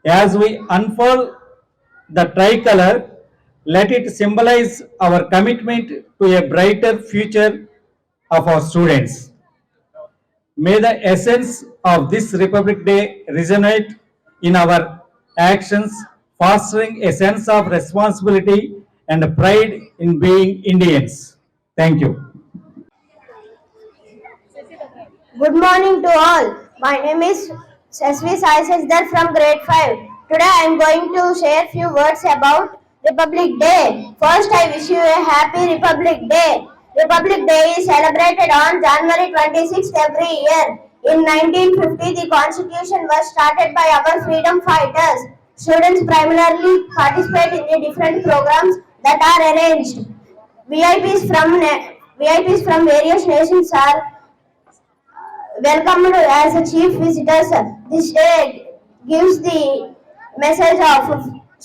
As we unfold the tricolor, let it symbolize our commitment to a brighter future of our students. May the essence of this Republic Day resonate in our actions, fostering a sense of responsibility and pride in being Indians. Thank you. Good morning to all. My name is Sasvi Sai Sasdar from grade 5. Today I am going to share few words about Republic Day. First, I wish you a happy Republic Day. Republic Day is celebrated on January 26th every year. In 1950, the Constitution was started by our freedom fighters. Students primarily participate in the different programs that are arranged. VIPs from various nations are welcomed as chief visitors. This day gives the message of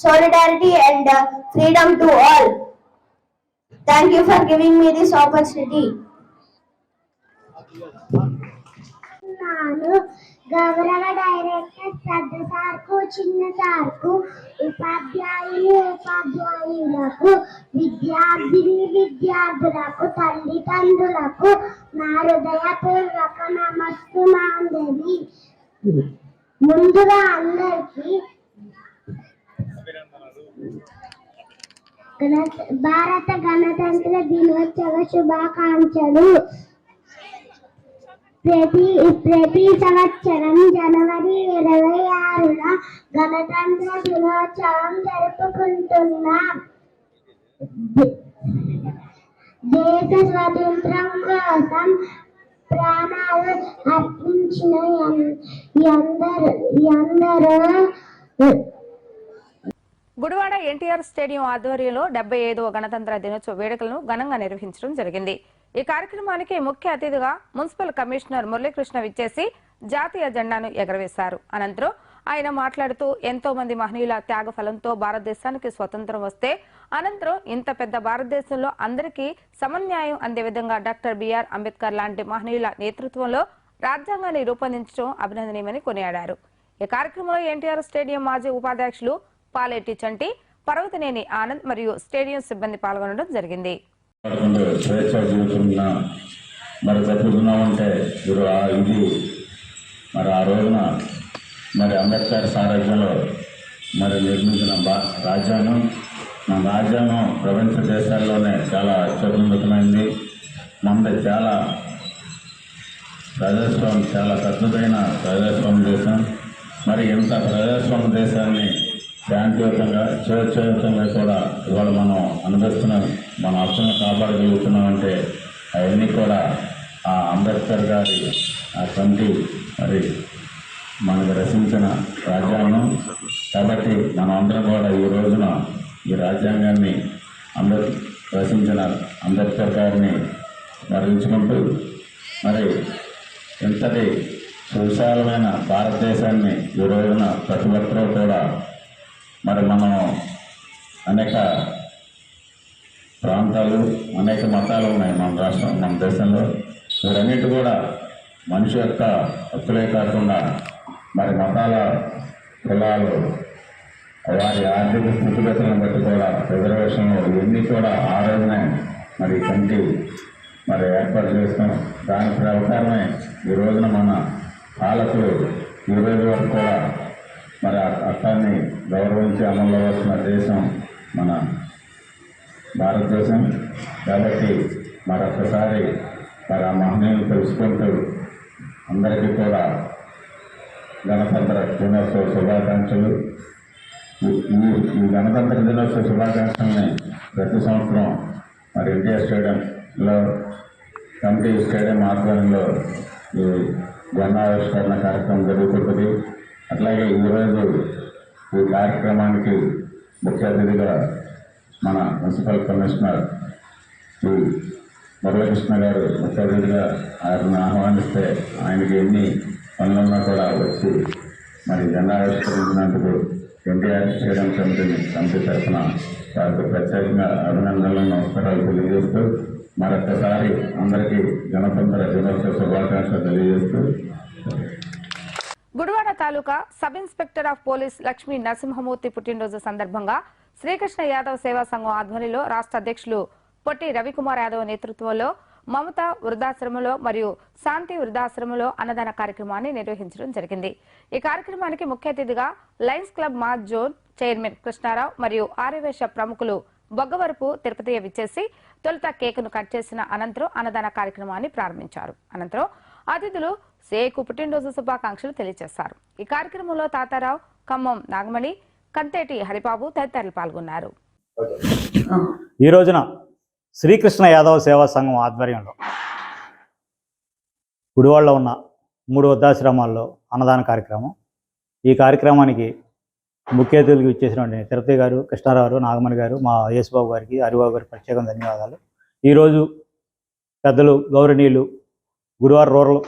solidarity and freedom to all. Thank you for giving me this opportunity. చేస్తున్నాను. గౌరవ director పెద్ద సార్కు, చిన్న సార్కు, ఉపాధ్యాయులకు, విద్యార్థులకు, తల్లిదండ్రులకు నా హృదయపూర్వక నమస్సుమాంజలి. ముందుగా అందరికీ భారత గణతంత్ర దినోత్సవ శుభాకాంక్షలు. ప్రతి సంవత్సరం జనవరి 26న గణతంత్ర దినోత్సవం జరుపుకుంటున్నాం. దేశ స్వాతంత్రం కోసం ప్రాణాలు అర్పించిన ఎందరో గుడివాడ ఎన్టీఆర్ స్టేడియం ఆధ్వర్యంలో 75వ గణతంత్ర దినోత్సవ వేడుకలను ఘనంగా నిర్వహించడం జరిగింది. ఈ కార్యక్రమానికి ముఖ్య అతిథిగా మున్సిపల్ కమిషనర్ మురళీకృష్ణ విచ్చేసి జాతీయ జెండాను ఎగరవేశారు. అనంతరం ఆయన మాట్లాడుతూ ఎంతో మంది మహనీయుల త్యాగ ఫలంతో భారతదేశానికి స్వతంత్రం వస్తే అనంతరం ఇంత పెద్ద భారతదేశంలో అందరికీ సమన్యాయం అందే విధంగా డాక్టర్ బిఆర్ అంబేద్కర్ లాంటి మహనీయుల నేతృత్వంలో రాజ్యాంగాన్ని రూపొందించడం అభినందనీయమని కొనియాడారు. ఈ కార్యక్రమంలో ఎన్టీఆర్ స్టేడియం మాజీ ఉపాధ్యక్షులు పాలేటి చంటి, పర్వతనేని ఆనంద్ మరియు స్టేడియం సిబ్బంది పాల్గొనడం జరిగింది. మరి బతుకుతున్నామంటే ఇది మరి ఆ రోజున మరి అంబేద్కర్ సారథ్యంలో మరి నిర్మించిన రాజ్యాంగం, మన రాజ్యాంగం ప్రపంచ దేశాల్లోనే చాలా అత్యున్నతమైంది. మనది చాలా ప్రజాస్వామ్యం, చాలా పెద్దదైన ప్రజాస్వామ్య దేశం. మరి ఇంత ప్రజాస్వామ్య దేశాన్ని శాంతియుతంగా, స్వేచ్ఛాయుతంగా కూడా ఇవాళ మనం అనుభవిస్తున్నాం. మన హక్కులను కాపాడగలుగుతున్నామంటే అవన్నీ కూడా ఆ అంబేద్కర్ గారి ఆ కమిటీ మరి మనకు రచించిన రాజ్యాంగం. కాబట్టి మనం అందరం కూడా ఈ రోజున ఈ రాజ్యాంగాన్ని రచించిన అంబేద్కర్ గారిని స్మరించుకుంటూ మరి ఇంతటి సువిశాలమైన భారతదేశాన్ని ఈ రోజున ప్రతి ఒక్కరూ కూడా మరి మనం అనేక ప్రాంతాలు, అనేక మతాలు ఉన్నాయి మన రాష్ట్రం, మన దేశంలో. వీరన్నిటి కూడా మనిషి యొక్క హక్కులే కాకుండా మరి మతాల, కులాలు, వారి ఆర్థిక స్థితిగతులను బట్టి కూడా రిజర్వేషన్లు ఇవన్నీ కూడా ఆ రోజునే మరి కమిటీ మరి ఏర్పాటు చేస్తాం. దాని ప్రకారమే ఈ రోజున మన పాలకులు ఈ రోజు వరకు కూడా మరి అర్థాన్ని గౌరవించి అమల్లో వస్తున్న దేశం మన భారతదేశం. కాబట్టి మరొకసారి మరి ఆ మహనీయులు తెలుసుకుంటూ అందరికీ కూడా గణతంత్ర దినోత్సవ శుభాకాంక్షలు. ఈ గణతంత్ర దినోత్సవ శుభాకాంక్షల్ని ప్రతి సంవత్సరం మరి ఎన్టీఆర్ స్టేడియంలో కమిటీ స్టేడియం ఆధ్వర్యంలో ఈ జెండావిష్కరణ కార్యక్రమం జరుగుతుంటుంది. అట్లాగే ఈరోజు ఈ కార్యక్రమానికి ముఖ్య అతిథిగా మన మున్సిపల్ కమిషనర్ శ్రీ మురళీకృష్ణ గారు ముఖ్య అతిథిగా ఆయనను ఆహ్వానిస్తే ఆయనకి ఎన్ని పనులున్నా కూడా వచ్చి మరి జెండా ఆవిష్కరించినందుకు ఎన్టీఆర్ స్టేడియం కమిటీ తరఫున వారికి ప్రత్యేకంగా అభినందనలు, నమస్కారాలు తెలియజేస్తూ మరొకసారి అందరికీ గణతంత్ర దినోత్సవ శుభాకాంక్షలు తెలియజేస్తూ Gudivada taluka sub inspector of police Lakshmi Narasimhamurthy పుట్టినరోజు సందర్భంగా శ్రీకృష్ణ యాదవ్ సేవా సంఘం ఆధ్వర్యంలో రాష్ట్ర అధ్యక్షులు పొట్టి రవికుమార్ యాదవ్ నేతృత్వంలో మమత వృద్ధాశ్రమంలో మరియు శాంతి వృద్ధాశ్రమంలో అన్నదాన కార్యక్రమాన్ని నిర్వహించడం జరిగింది. ఈ కార్యక్రమానికి ముఖ్య అతిథిగా లయన్స్ క్లబ్ మాస్ జోన్ చైర్మన్ కృష్ణారావు మరియు ఆర్యవేశ ప్రముఖులు బొగ్గవరపు తిరుపతి విచ్చేసి తొలుత కేకును కట్ చేసిన అనంతరం అన్నదాన కార్యక్రమాన్ని ప్రారంభించారు. అనంతరం అతిథులు సేకు పుట్టినరోజు శుభాకాంక్షలు తెలియజేశారు. ఈ కార్యక్రమంలో తాతారావు, ఖమ్మం నాగమణి, కంతేటి హరిబాబు తదితరులు పాల్గొన్నారు. ఈ రోజున శ్రీకృష్ణ యాదవ్ సేవా సంఘం ఆధ్వర్యంలో గుడివాడలో ఉన్న 3 వృద్ధాశ్రమాల్లో అన్నదాన కార్యక్రమం. ఈ కార్యక్రమానికి ముఖ్య అతిథులకు ఇచ్చేసినటువంటి తిరుపతి గారు, కృష్ణారావు గారు, నాగమణి గారు, మా యేసుబాబు గారికి, హరిబాబు గారికి ప్రత్యేకంగా ధన్యవాదాలు. ఈరోజు పెద్దలు గౌరవనీయులు Gudivada rural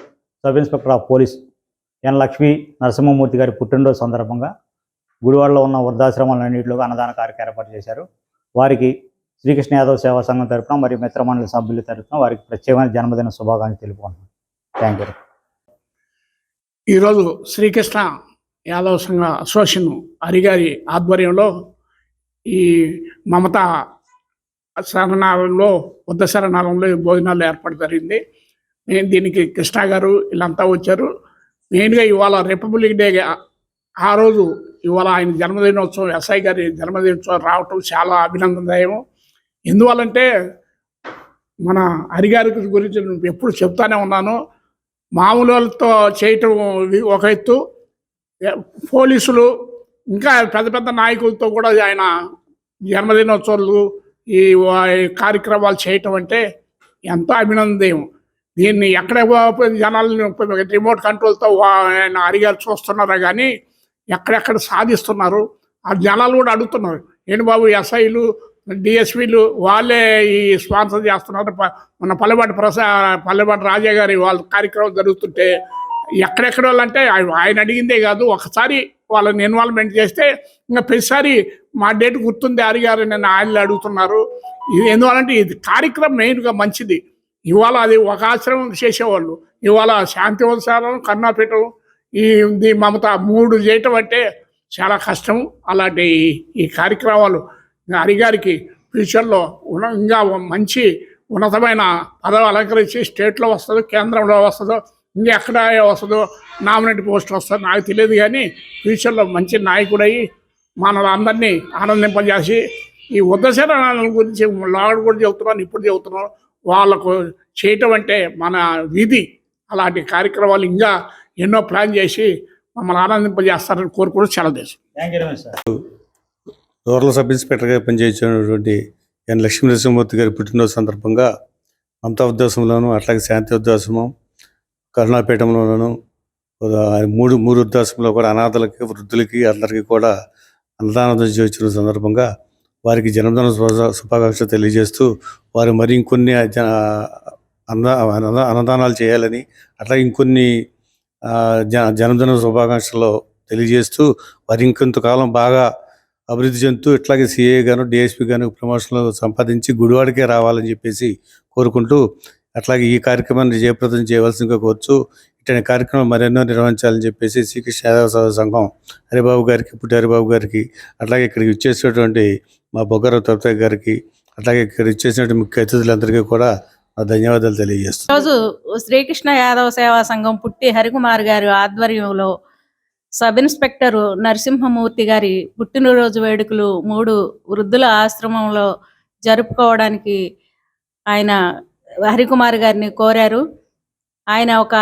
sub inspector of police N Lakshmi Narasimhamurthy గారి పుట్టినరోజు సందర్భంగా గుడివాడలో ఉన్న వృద్ధాశ్రమాలన్నింటిలో అన్నదాన కార్యక్రమం ఏర్పాటు చేశారు. వారికి శ్రీకృష్ణ యాదవ్ సేవా సంఘం తరఫున మరియు మిత్రమండలి సభ్యుల తరఫున వారికి ప్రత్యేకమైన జన్మదిన శుభాకాంక్షలు తెలుపుకుంటున్నాను. Thank you. ఈరోజు శ్రీకృష్ణ యాదవ సంఘ అసోసియేషన్ హరిగారి ఆధ్వర్యంలో ఈ మమతా శరణాలయంలో బుద్ధ శరణాలయంలో భోజనాలు ఏర్పాటు జరిగింది. నేను దీనికి కృష్ణ గారు వీళ్ళంతా వచ్చారు. మెయిన్గా ఇవాళ రిపబ్లిక్ డే ఆ రోజు ఇవాళ ఆయన జన్మదినోత్సవం, ఎస్ఐ గారి జన్మదినోత్సవం రావటం చాలా అభినందనదాయం. ఎందువల్లంటే మన హరిగారి గురించి ఎప్పుడు చెప్తానే ఉన్నాను. మామూలు వాళ్ళతో చేయటం ఒక ఎత్తు, పోలీసులు ఇంకా పెద్ద పెద్ద నాయకులతో కూడా ఆయన జన్మదినోత్సవాలు ఈ కార్యక్రమాలు చేయటం అంటే ఎంతో అభినందనీయం. దీన్ని ఎక్కడ జనాలను రిమోట్ కంట్రోల్తో ఆయన హరిగారు చూస్తున్నారా కానీ ఎక్కడెక్కడ సాధిస్తున్నారు. ఆ జనాలు కూడా అడుగుతున్నారు, ఏంటి బాబు ఎస్ఐలు డిఎస్పీలు వాళ్ళే ఈ స్పాన్సర్ చేస్తున్నారు. మన పల్లెపాటి రాజా గారి వాళ్ళ కార్యక్రమం జరుగుతుంటే ఎక్కడెక్కడ వాళ్ళంటే ఆయన అడిగిందే కాదు, ఒకసారి వాళ్ళని ఇన్వాల్వ్మెంట్ చేస్తే ఇంకా ప్రతిసారి మా డేట్ గుర్తుంది హరిగారు నేను ఆయన అడుగుతున్నారు. ఇది ఎందువల్లంటే ఇది కార్యక్రమం మెయిన్గా మంచిది. ఇవాళ అది ఒక ఆశ్రమం చేసేవాళ్ళు, ఇవాళ శాంతివంశాలను కన్నాపీఠం ఈ మమత 3 చేయటం అంటే చాలా కష్టం. అలాంటి ఈ కార్యక్రమాలు హరిగారికి ఫ్యూచర్లో ఇంకా మంచి ఉన్నతమైన పదవి అలంకరించి స్టేట్లో వస్తుందో, కేంద్రంలో వస్తుందో, ఇంకెక్కడ వస్తుందో, నామినేట్ పోస్ట్ వస్తుందో నాకు తెలియదు కానీ ఫ్యూచర్లో మంచి నాయకుడై మనలందరినీ ఆనందింపజేసి ఈ ఉద్దశరణాల గురించి లాడు కూడా చెబుతున్నాను, ఇప్పుడు చెబుతున్నాను, వాళ్ళకు చేయటం అంటే మన విధి. అలాంటి కార్యక్రమాలు ఇంకా ఎన్నో ప్లాన్ చేసి మమ్మల్ని ఆనందింపజేస్తారని కోరుకోవడం చాలా దేశం. రూరల్ సబ్ ఇన్స్పెక్టర్గా పనిచేసినటువంటి ఎన్ లక్ష్మీ నరసింహమూర్తి గారి పుట్టినరోజు సందర్భంగా మమతా ఉద్దేశంలోను, అట్లాగే శాంతి ఉద్దేశము, కరుణాపీఠంలోనూ 3 వృద్ధాశ్రమంలో కూడా అనాథలకి, వృద్ధులకి అందరికీ కూడా అన్నదానం చేసిన సందర్భంగా వారికి జన్మదిన శుభాకాంక్షలు తెలియజేస్తూ వారు మరి ఇంకొన్ని అన్నదానాలు చేయాలని, అట్లా ఇంకొన్ని జన్మదిన శుభాకాంక్షలు తెలియజేస్తూ వారు ఇంకొంతకాలం బాగా అభివృద్ధి చెందుతూ ఇట్లాగే సిఏ గాను, డిఎస్పీ గాను ప్రమోషన్లు సంపాదించి గుడివాడికే రావాలని చెప్పేసి కోరుకుంటూ, అట్లాగే ఈ కార్యక్రమాన్ని జయప్రదం చేయవలసిందిగా కోరుచు ఇట్లాంటి కార్యక్రమం మరెన్నో నిర్వహించాలని చెప్పేసి శ్రీకృష్ణ యాదవ సంఘం హరిబాబు గారికి, పుట్టి హరిబాబు గారికి, అట్లాగే ఇక్కడికి ఇచ్చేసినటువంటి మా బొగ్గర తొత్తయ్య గారికి, అట్లాగే ఇక్కడ ఇచ్చేసినటువంటి ముఖ్య అతిథులందరికీ కూడా ధన్యవాదాలు తెలియజేస్తున్నాను. ఈరోజు శ్రీకృష్ణ యాదవ సేవా సంఘం పుట్టి హరికుమార్ గారి ఆధ్వర్యంలో సబ్ ఇన్స్పెక్టర్ నరసింహమూర్తి గారి పుట్టినరోజు వేడుకలు 3 వృద్ధుల ఆశ్రమంలో జరుపుకోవడానికి ఆయన హరికుమార్ గారిని కోరారు. ఆయన ఒక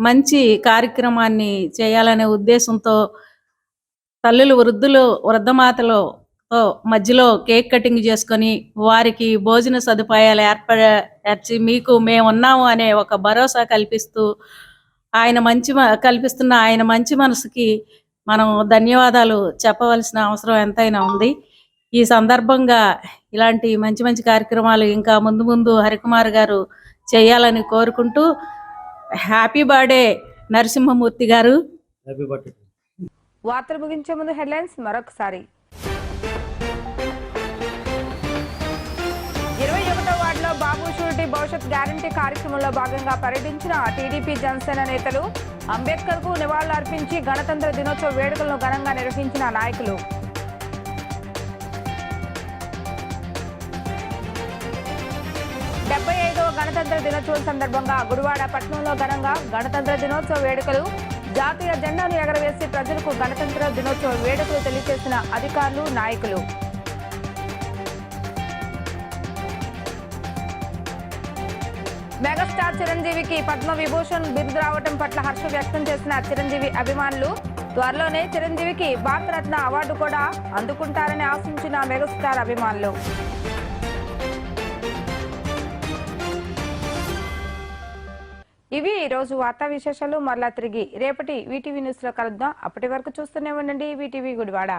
మంచి కార్యక్రమాన్ని చేయాలనే ఉద్దేశంతో తల్లులు, వృద్ధులు, వృద్ధమాతలతో మధ్యలో కేక్ కటింగ్ చేసుకొని వారికి భోజన సదుపాయాలు ఏర్పరిచి మీకు మేము ఉన్నాము అనే ఒక భరోసా కల్పిస్తూ కల్పిస్తున్న ఆయన మంచి మనసుకి మనం ధన్యవాదాలు చెప్పవలసిన అవసరం ఎంతైనా ఉంది. ఈ సందర్భంగా ఇలాంటి మంచి మంచి కార్యక్రమాలు ఇంకా ముందు ముందు హరికుమార్ గారు చేయాలని కోరుకుంటూ హ్యాపీ బర్త్డే నరసింహమూర్తి గారు. వార్తలు ముగించే ముందు హెడ్లైన్స్ మరొకసారి. 21వ వార్డులో బాబు షూరిటీ భవిష్యత్ గ్యారంటీ కార్యక్రమంలో భాగంగా పర్యటించిన టీడీపీ జనసేన నేతలు. అంబేద్కర్ కు నివాళులు అర్పించి గణతంత్ర దినోత్సవ వేడుకలను ఘనంగా నిర్వహించిన నాయకులు. 75వ గణతంత్ర దినోత్సవం సందర్భంగా గుడివాడ పట్టణంలో ఘనంగా గణతంత్ర దినోత్సవ వేడుకలు. జాతీయ జెండాను ఎగరవేసి ప్రజలకు గణతంత్ర దినోత్సవ వేడుకలు తెలియజేసిన అధికారులు, నాయకులు. మెగాస్టార్ చిరంజీవికి పద్మ విభూషణ్ బిరుదు రావడం పట్ల హర్షం వ్యక్తం చేసిన చిరంజీవి అభిమానులు. త్వరలోనే చిరంజీవికి భారతరత్న అవార్డు కూడా అందుకుంటారని ఆశించిన మెగాస్టార్ అభిమానులు. ఇవి ఈరోజు వార్తా విశేషాలు. మరలా తిరిగి రేపటి వీటీవీ న్యూస్ లో కలుద్దాం. అప్పటి వరకు చూస్తూనే ఉండండి వీటీవీ గుడివాడ.